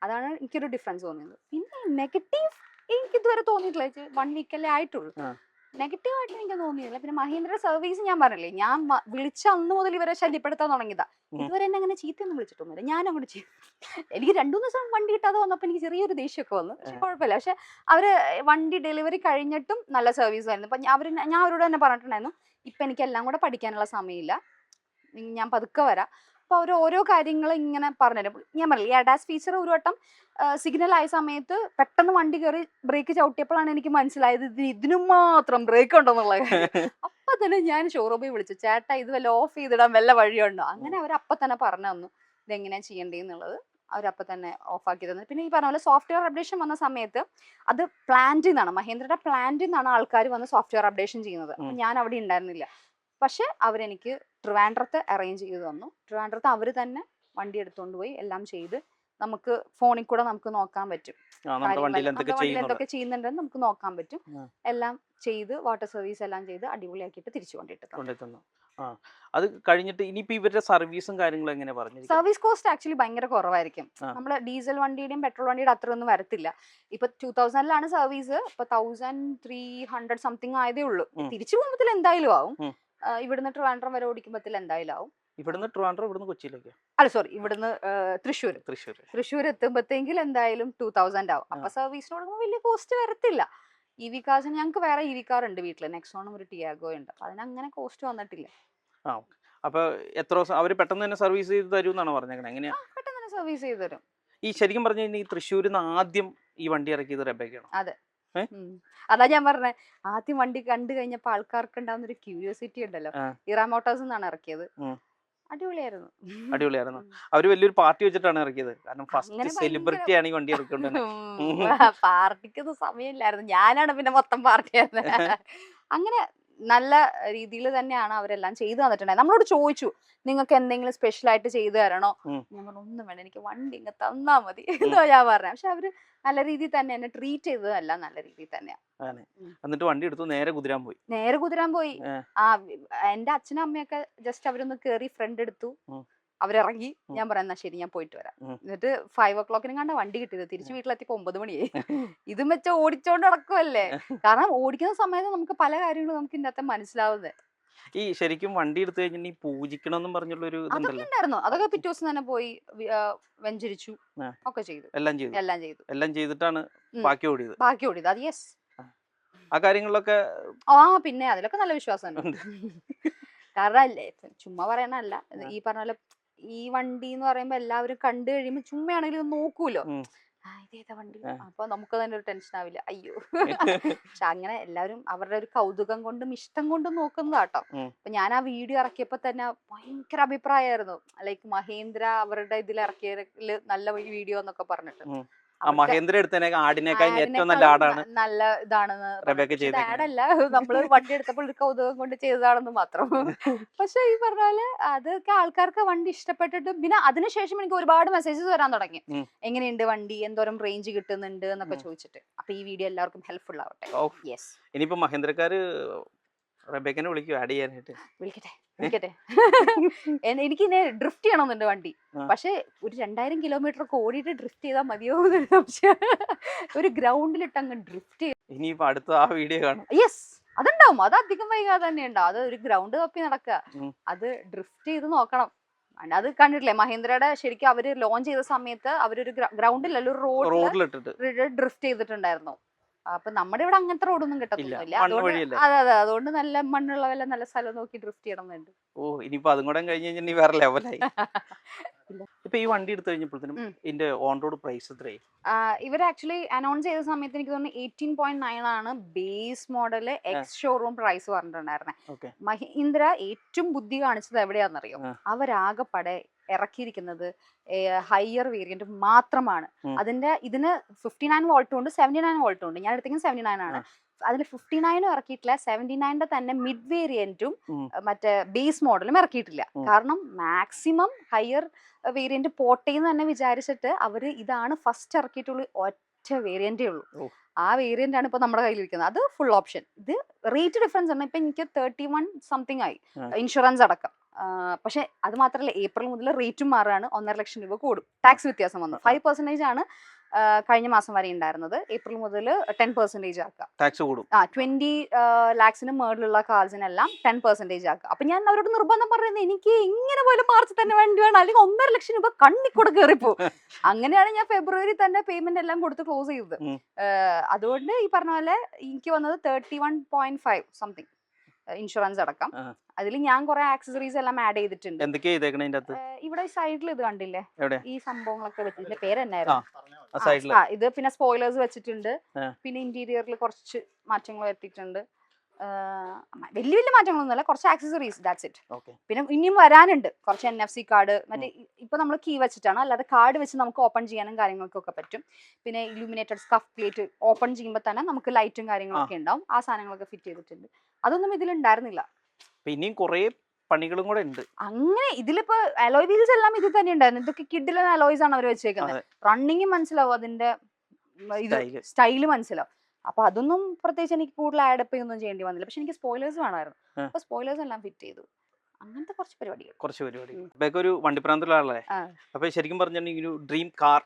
അതാണ് എനിക്കൊരു ഡിഫറൻസ് തോന്നിയത്. പിന്നെ നെഗറ്റീവ് എനിക്ക് ഇതുവരെ തോന്നിയിട്ടില്ല. 1 വീക്കല്ലേ ആയിട്ടുള്ളൂ. നെഗറ്റീവ് ആയിട്ട് എനിക്ക് തോന്നിയില്ല. പിന്നെ മഹീന്ദ്ര സർവീസ് ഞാൻ പറഞ്ഞില്ലേ, ഞാൻ വിളിച്ച അന്ന് മുതൽ ഇവരെ ശല്യപ്പെടുത്താൻ തുടങ്ങിയതാ. ഇതുവരെ എന്നെ അങ്ങനെ ചീത്തയൊന്നും വിളിച്ചിട്ടൊന്നുമില്ല. ഞാൻ അങ്ങോട്ട് ചെയ്തു. എനിക്ക് 2-3 ദിവസം വണ്ടി കിട്ടാതെ വന്നപ്പോൾ എനിക്ക് ചെറിയൊരു ദേഷ്യമൊക്കെ വന്നു. പക്ഷെ കുഴപ്പമില്ല. പക്ഷെ അവര് വണ്ടി ഡെലിവറി കഴിഞ്ഞിട്ടും നല്ല സർവീസ് ആയിരുന്നു. അപ്പൊ ഞാൻ അവരോട് തന്നെ പറഞ്ഞിട്ടുണ്ടായിരുന്നു, ഇപ്പൊ എനിക്ക് എല്ലാം കൂടെ പഠിക്കാനുള്ള സമയമില്ല, ഞാൻ പതുക്കെ വരാം. അപ്പൊ അവർ ഓരോ കാര്യങ്ങൾ ഇങ്ങനെ പറഞ്ഞുതരും. ഞാൻ പറഞ്ഞില്ല, ഈ അഡാസ് ഫീച്ചർ ഒരു വട്ടം സിഗ്നൽ ആയ സമയത്ത് പെട്ടെന്ന് വണ്ടി കയറി ബ്രേക്ക് ചവിട്ടിയപ്പോഴാണ് എനിക്ക് മനസ്സിലായത് ഇതിനും മാത്രം ബ്രേക്ക് ഉണ്ടെന്നുള്ള കാര്യം. അപ്പൊ തന്നെ ഞാൻ ഷോറൂമിൽ വിളിച്ചു, ചേട്ടാ ഇത് വല്ല ഓഫ് ചെയ്തിടാൻ വല്ല വഴിയുണ്ടോ? അങ്ങനെ അവർ അപ്പൊ തന്നെ പറഞ്ഞു തന്നു ഇതെങ്ങനെയാ ചെയ്യേണ്ടതെന്നുള്ളത്. അവരപ്പോൾ തന്നെ ഓഫാക്കി തന്നത്. പിന്നെ ഈ പറഞ്ഞ പോലെ സോഫ്റ്റ്വെയർ അപ്ഡേഷൻ വന്ന സമയത്ത് അത് പ്ലാന്റിൽ നിന്നാണ്, മഹേന്ദ്രയുടെ പ്ലാന്റിൽ നിന്നാണ് ആൾക്കാർ വന്ന് സോഫ്റ്റ്വെയർ അപ്ഡേഷൻ ചെയ്യുന്നത്. അപ്പം ഞാൻ അവിടെ ഉണ്ടായിരുന്നില്ല. പക്ഷെ അവരെനിക്ക് ട്രിവാൻഡ്രത്ത് അറേഞ്ച് ചെയ്ത് തന്നു. ട്രിവാൻഡ്രത്ത് അവർ തന്നെ വണ്ടി എടുത്തുകൊണ്ട് പോയി എല്ലാം ചെയ്ത് നമുക്ക് ഫോണിൽ കൂടെ നമുക്ക് നോക്കാൻ പറ്റും, വണ്ടിയിൽ എന്തൊക്കെ ചെയ്യുന്നുണ്ടെന്ന് നമുക്ക് നോക്കാൻ പറ്റും. എല്ലാം ചെയ്ത് വാട്ടർ സർവീസ് എല്ലാം ചെയ്ത് അടിപൊളിയാക്കിയിട്ട് തിരിച്ചു കൊണ്ടിട്ട്. അത് കഴിഞ്ഞിട്ട് ഇനിയിപ്പോ ഇവരുടെ സർവീസും കാര്യങ്ങളും എങ്ങനെ പറഞ്ഞു? സർവീസ് കോസ്റ്റ് ആക്ച്വലി ഭയങ്കര കുറവായിരിക്കും. നമ്മള് ഡീസൽ വണ്ടിയുടെയും പെട്രോൾ വണ്ടിയുടെ അത്ര ഒന്നും വരത്തില്ല. ഇപ്പൊ 2000 സർവീസ്, ഇപ്പൊ 1300 സംതിങ് ആയതേ ഉള്ളൂ. തിരിച്ചു പോകുമ്പത്തിൽ എന്തായാലും ആവും. ഇവിടുന്ന് ട്രിവാൻഡ്രം വരെ ഓടിക്കുമ്പത്തിൽ എന്തായാലും ആവും. ഇവിടുന്ന് ട്രിവാൻഡ്രം, ഇവിടുന്ന് കൊച്ചിയിലേക്ക്, അല്ല സോറി, ഇവിടുന്ന് തൃശ്ശൂർ എത്തുമ്പോഴത്തേങ്കിൽ എന്തായാലും 2000 ആവും. അപ്പൊ സർവീസിനോട് വലിയ കോസ്റ്റ് വരത്തില്ല. EV കാർസിന് ഞങ്ങൾക്ക് വേറെ EV കാർ ഉണ്ട് വീട്ടിൽ, നെക്സോണും ഒരു ടിയാഗോ ഉണ്ട്. അതിന് അങ്ങനെ കോസ്റ്റ് വന്നിട്ടില്ല. അപ്പൊ എത്ര ദിവസം അവര് പെട്ടെന്ന് തന്നെ സർവീസ് ചെയ്ത് തരും എന്നാണ് പറഞ്ഞേക്കണേ? എങ്ങനെയാ? പെട്ടെന്ന് തന്നെ സർവീസ് ചെയ്ത് തരും. ഈ ശരിക്കും പറഞ്ഞു കഴിഞ്ഞാൽ ഈ തൃശ്ശൂരിൽ നിന്ന് ആദ്യം ഈ വണ്ടി ഇറക്കിയത് റെബേക്കയാണ്. അതെ, അതാ ഞാൻ പറഞ്ഞേ, ആദ്യം വണ്ടി കണ്ടു കഴിഞ്ഞപ്പോ ആൾക്കാർക്ക് ഉണ്ടാവുന്ന ഒരു ക്യൂരിയോസിറ്റി ഉണ്ടല്ലോ. ഇറ മോട്ടോഴ്സ് നിന്നാണ് ഇറക്കിയത്. അടിപൊളിയായിരുന്നു. അവര് വലിയൊരു പാർട്ടി വെച്ചിട്ടാണ് ഇറക്കിയത്. കാരണം ഫസ്റ്റ് സെലിബ്രിറ്റി ആണ് ഈ വണ്ടി ഇറക്കിയത്. പാർട്ടിക്കൊന്നും സമയമില്ലായിരുന്നു, ഞാനാണ് പിന്നെ മൊത്തം പാർട്ടി ആയിരുന്നത്. അങ്ങനെ നല്ല രീതിയിൽ തന്നെയാണ് അവരെല്ലാം ചെയ്തു തന്നിട്ടുണ്ടായത്. നമ്മളോട് ചോദിച്ചു നിങ്ങൾക്ക് എന്തെങ്കിലും സ്പെഷ്യൽ ആയിട്ട് ചെയ്തു തരണോ? ഞാൻ പറഞ്ഞു ഒന്നും വേണ്ട, എനിക്ക് വണ്ടി ഇങ്ങ് തന്നാ മതി എന്നോ ഞാൻ പറഞ്ഞ. പക്ഷെ അവര് നല്ല രീതിയിൽ തന്നെ എന്നെ ട്രീറ്റ് ചെയ്തതല്ല, നല്ല രീതിയിൽ തന്നെയാ. എന്നിട്ട് വണ്ടി എടുത്തു നേരെ കുതിരാൻ പോയി. എന്റെ അച്ഛനും അമ്മയൊക്കെ ജസ്റ്റ് അവരൊന്ന് കേറി ഫ്രണ്ട് എടുത്തു, അവരിറങ്ങി. ഞാൻ പറയാം എന്നാ ശരി ഞാൻ പോയിട്ട് വരാം. എന്നിട്ട് 5 o'clock കണ്ട വണ്ടി കിട്ടിയത്. തിരിച്ചു വീട്ടിലെത്തിയപ്പോ 9 മണിയായി. ഇതും വെച്ച് ഓടിച്ചോണ്ട് നടക്കുമല്ലേ. കാരണം ഓടിക്കുന്ന സമയത്ത് നമുക്ക് പല കാര്യങ്ങളും നമുക്ക് ഇതിന്റെ അകത്ത് മനസ്സിലാവുന്നത്. ഈ ശരിക്കും വണ്ടി എടുത്തു കഴിഞ്ഞാൽ ഈ പൂജിക്കണമെന്നും പറഞ്ഞുള്ള ഒരു അതൊക്കെ ഉണ്ടായിരുന്നു. അതൊക്കെ പിറ്റേ ദിവസം തന്നെ പോയി വെഞ്ചരിച്ചു ഒക്കെ ചെയ്തു. എല്ലാം ചെയ്തിട്ടാണ് ബാക്കി ഓടിയത്. അത് യെസ്. ആ കാര്യങ്ങളിലൊക്കെ പിന്നെ അതിലൊക്കെ നല്ല വിശ്വാസമുണ്ട്. കാരണം ചുമ്മാ പറയണല്ല, ഈ പറഞ്ഞ പോലെ ഈ വണ്ടി എന്ന് പറയുമ്പോ എല്ലാവരും കണ്ടു കഴിയുമ്പോ ചുമ്മയാണെങ്കിലും നോക്കൂലോ, ഇതേതാ വണ്ടി, അപ്പൊ നമുക്ക് തന്നെ ഒരു ടെൻഷൻ ആവില്ല, അയ്യോ. പക്ഷെ അങ്ങനെ എല്ലാവരും അവരുടെ ഒരു കൗതുകം കൊണ്ടും ഇഷ്ടം കൊണ്ടും നോക്കുന്നതാട്ടോ. അപ്പൊ ഞാൻ ആ വീഡിയോ ഇറക്കിയപ്പോ തന്നെ ഭയങ്കര അഭിപ്രായമായിരുന്നു. ലൈക്ക് മഹേന്ദ്ര അവരുടെ ഇതിൽ ഇറക്കിയതിൽ നല്ല വീഡിയോ എന്നൊക്കെ പറഞ്ഞിട്ട്. മഹേന്ദ്ര എടുത്തതിനെ ആടിനേക്കാൾ ഏറ്റവും നല്ല ആടാണ്, നല്ല ഇതാണെന്ന്. ആടല്ല, നമ്മള് വണ്ടി എടുത്തപ്പോൾ ഒരു കൗതുകം കൊണ്ട് ചെയ്തതാണെന്ന് മാത്രം. പക്ഷെ ഈ പറഞ്ഞ പോലെ അതൊക്കെ ആൾക്കാർക്ക് വണ്ടി ഇഷ്ടപ്പെട്ടിട്ട് പിന്നെ അതിനുശേഷം എനിക്ക് ഒരുപാട് മെസ്സേജസ് വരാൻ തുടങ്ങി. എങ്ങനെയുണ്ട് വണ്ടി, എന്തോരം റേഞ്ച് കിട്ടുന്നുണ്ട് എന്നൊക്കെ ചോദിച്ചിട്ട്. അപ്പൊ ഈ വീഡിയോ എല്ലാവർക്കും ഹെൽപ്ഫുൾ ആവട്ടെ. യെസ്. ഇനിയിപ്പോ മഹേന്ദ്രക്കാര് റെബേക്കനെ വിളിക്കും ആഡ് ചെയ്യാനായിട്ട്. വിളിക്കട്ടെ. എനിക്ക് ഇനി ഡ്രിഫ്റ്റ് ചെയ്യണമെന്നുണ്ട് വണ്ടി. പക്ഷെ ഒരു 2000 കിലോമീറ്റർ ഒക്കെ ഓടിയിട്ട് ഡ്രിഫ്റ്റ് ചെയ്താൽ മതിയോ എന്നൊരു സംശയം. ഒരു ഗ്രൗണ്ടിലിട്ട് അങ്ങ് ഡ്രിഫ്റ്റ് ചെയ്യും. ഇനിയിപ്പോ അടുത്ത ആ വീഡിയോ കാണും. യെസ്, അതുണ്ടാവും. അത് അധികം വൈകാതെ തന്നെ ഉണ്ടാവും. അത് ഒരു ഗ്രൗണ്ട് തപ്പി നടക്കുക. അത് ഡ്രിഫ്റ്റ് ചെയ്ത് നോക്കണം. അത് കണ്ടിട്ടില്ലേ മഹേന്ദ്രയുടെ? ശരിക്കും അവര് ലോഞ്ച് ചെയ്ത സമയത്ത് അവരൊരു ഗ്രൗണ്ടിലല്ല, ഒരു റോഡിൽ ഡ്രിഫ്റ്റ് ചെയ്തിട്ടുണ്ടായിരുന്നു. അപ്പൊ നമ്മുടെ ഇവിടെ അങ്ങനത്തെ റോഡൊന്നും കിട്ടത്തില്ല. അതെ, അതുകൊണ്ട് നല്ല മണ്ണുള്ള വല്ല നല്ല സ്ഥലം നോക്കി ഡ്രിഫ്റ്റ് ചെയ്യണമെന്നുണ്ട്. ഇനിയിപ്പോ അതും കൂടെ കഴിഞ്ഞ് കഴിഞ്ഞാൽ വേറെ ലെവലായി. ഇപ്പൊ ഈ വണ്ടി എടുത്തു കഴിഞ്ഞപ്പോഴത്തേനും ഇതിന്റെ ഓൺ റോഡ് പ്രൈസ് എത്രയായി? ഇവർ ആക്ച്വലി അനൗൺസ് ചെയ്ത സമയത്ത് എനിക്ക് തോന്നുന്നു 18.9 ആണ് base model ex showroom price പറഞ്ഞിട്ടുണ്ടായിരുന്നത്. മഹീന്ദ്ര ഏറ്റവും ബുദ്ധി കാണിച്ചത് എവിടെയാണെന്നറിയോ? അവരാകെപ്പാടെ ഇറക്കിയിരിക്കുന്നത് ഹയർ വേരിയന്റ് മാത്രമാണ്. ഇതിന് 59 വോൾട്ടും ഉണ്ട്, 79 വോൾട്ടും ഉണ്ട്. ഞാൻ എടുത്തെങ്കിൽ 79 ആണ്. അതിന് 59 ഇറക്കിയിട്ടില്ല, 79ന്റെ തന്നെ മിഡ് വേരിയന്റും മറ്റേ ബേസ് മോഡലും ഇറക്കിയിട്ടില്ല. കാരണം മാക്സിമം ഹയർ വേരിയന്റ് പോട്ടേന്ന് തന്നെ വിചാരിച്ചിട്ട് അവര് ഇതാണ് ഫസ്റ്റ് ഇറക്കിയിട്ടുള്ള ഒറ്റ വേരിയന്റേ ഉള്ളൂ. ആ വേരിയന്റ് ആണ് ഇപ്പൊ നമ്മുടെ കയ്യിലിരിക്കുന്നത്. അത് ഫുൾ ഓപ്ഷൻ. ഇത് റേറ്റ് ഡിഫറൻസ് ആണ്. ഇപ്പൊ എനിക്ക് 31 സംതിങ് ആയി, ഇൻഷുറൻസ് അടക്കം. പക്ഷെ അത് മാത്രമല്ല, ഏപ്രിൽ മുതൽ റേറ്റും മാറുകയാണ്. 1.5 ലക്ഷം രൂപ കൂടും. ടാക്സ് വ്യത്യാസം വന്നു. 5% ആണ് കഴിഞ്ഞ മാസം വരെ ഉണ്ടായിരുന്നത്. ഏപ്രിൽ മുതൽ 10% ആക്കാം. ടാക്സ് കൂടും. 20 lakhs മേളിലുള്ള കാർസിനെല്ലാം 10% ആക്കുക. അപ്പൊ ഞാൻ അവരോട് നിർബന്ധം പറയുന്നത് എനിക്ക് ഇങ്ങനെ പോലെ മാർച്ച് തന്നെ വണ്ടി വേണം, അല്ലെങ്കിൽ 1.5 ലക്ഷം രൂപ കണ്ണിക്കൂടെ കയറിപ്പോ. അങ്ങനെയാണ് ഞാൻ ഫെബ്രുവരി തന്നെ പേയ്മെന്റ് എല്ലാം കൊടുത്ത് ക്ലോസ് ചെയ്തത്. അതുകൊണ്ട് ഈ പറഞ്ഞ പോലെ എനിക്ക് വന്നത് 31.5 സംതിങ് ഇൻഷുറൻസ് അടക്കം. അതിൽ ഞാൻ കുറെ ആക്സസറീസ് എല്ലാം ആഡ് ചെയ്തിട്ടുണ്ട്. ഇവിടെ സൈഡിൽ ഇത് കണ്ടില്ലേ, ഈ സംഭവങ്ങളൊക്കെ വെച്ചിട്ടുണ്ട്. പേരെന്നായിരുന്നു? ഇത് പിന്നെ സ്പോയിലേഴ്സ് വെച്ചിട്ടുണ്ട്. പിന്നെ ഇന്റീരിയറിൽ കുറച്ച് മാറ്റങ്ങൾ വരുത്തിയിട്ടുണ്ട്. വലിയ വലിയ മാറ്റങ്ങളൊന്നുമല്ല, കുറച്ച് ആക്സസറീസ്, ദാറ്റ്സ് ഇറ്റ്. ഓക്കെ. പിന്നെ ഇനിയും വരാനുണ്ട് കുറച്ച് NFC കാർഡ്, മറ്റേ ഇപ്പൊ നമ്മൾ കീ വെച്ചിട്ടാണ്, അല്ലാതെ കാർഡ് വെച്ച് നമുക്ക് ഓപ്പൺ ചെയ്യാനും കാര്യങ്ങൾക്കൊക്കെ പറ്റും. പിന്നെ ഇലുമിനേറ്റഡ് സ്കഫ് പ്ലേറ്റ് ഓപ്പൺ ചെയ്യുമ്പോൾ തന്നെ നമുക്ക് ലൈറ്റും കാര്യങ്ങളൊക്കെ ഉണ്ടാവും. ആ സാധനങ്ങളൊക്കെ ഫിറ്റ് ചെയ്തിട്ടുണ്ട്. അതൊന്നും ഇതിലുണ്ടായിരുന്നില്ല. ഇനിയും കുറെ പണികളും കൂടെ ഉണ്ട്. അങ്ങനെ ഇതിലിപ്പോ അലോയ് വീൽസ് എല്ലാം ഇത് തന്നെ ഉണ്ടായിരുന്നു. ഇതൊക്കെ കിഡിലൻ അലോയ്സ് ആണ് അവർ വെച്ചേക്കുന്നത്. റണ്ണിങ് മനസ്സിലാവും, അതിന്റെ ഇത് സ്റ്റൈല് മനസ്സിലാവും. അപ്പൊ അതൊന്നും പ്രത്യേകിച്ച് എനിക്ക് കൂടുതൽ ആഡപ്പ് ചെയ്യൊന്നും ചെയ്യേണ്ടി വന്നില്ല. പക്ഷെ എനിക്ക് സ്പോയിലേഴ്സ് വേണമായിരുന്നു. അപ്പൊ സ്പോയിലേഴ്സ് എല്ലാം ഫിറ്റ് ചെയ്തു. അങ്ങനത്തെ കുറച്ച് പരിപാടികൾ. ഇപ്പൊ ഒരു വണ്ടിപ്രാന്തമുള്ള ആളല്ലേ, അപ്പൊ ശരിക്കും പറഞ്ഞിട്ടുണ്ടെങ്കിൽ ഡ്രീം കാർ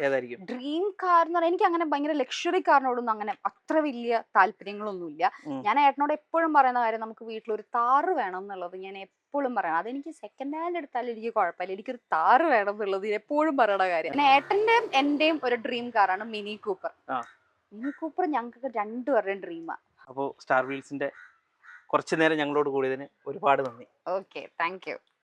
ഏതായിരിക്കും? ഡ്രീം കാർ എന്ന് പറഞ്ഞാൽ എനിക്ക് അങ്ങനെ ഭയങ്കര ലക്ഷറി കാറിനോടൊന്നും അങ്ങനെ അത്ര വലിയ താല്പര്യങ്ങളൊന്നുമില്ല. ഞാൻ ഏട്ടനോട് എപ്പോഴും പറയുന്ന കാര്യം, നമുക്ക് വീട്ടിലൊരു താറ് വേണം എന്നുള്ളത് ഞാൻ എപ്പോഴും പറയണം. അതെനിക്ക് സെക്കൻഡ് ഹാൻഡ് എടുത്താലും എനിക്ക് കുഴപ്പമില്ല, എനിക്കൊരു താറ് വേണം എന്നുള്ളത് എപ്പോഴും പറയണ കാര്യം. പിന്നെ ഏട്ടന്റെയും എന്റെയും ഒരു ഡ്രീം കാറാണ് മിനി കൂപ്പർ. മിനി കൂപ്പർ ഞങ്ങൾക്ക് രണ്ടുപേരുടെയും ഡ്രീമാണ്. അപ്പോൾ സ്റ്റാർ വീൽസിന്റെ കുറച്ചു നേരം ഞങ്ങളോട് കൂടിയതിന് ഒരുപാട് നന്ദി. Okay, thank you.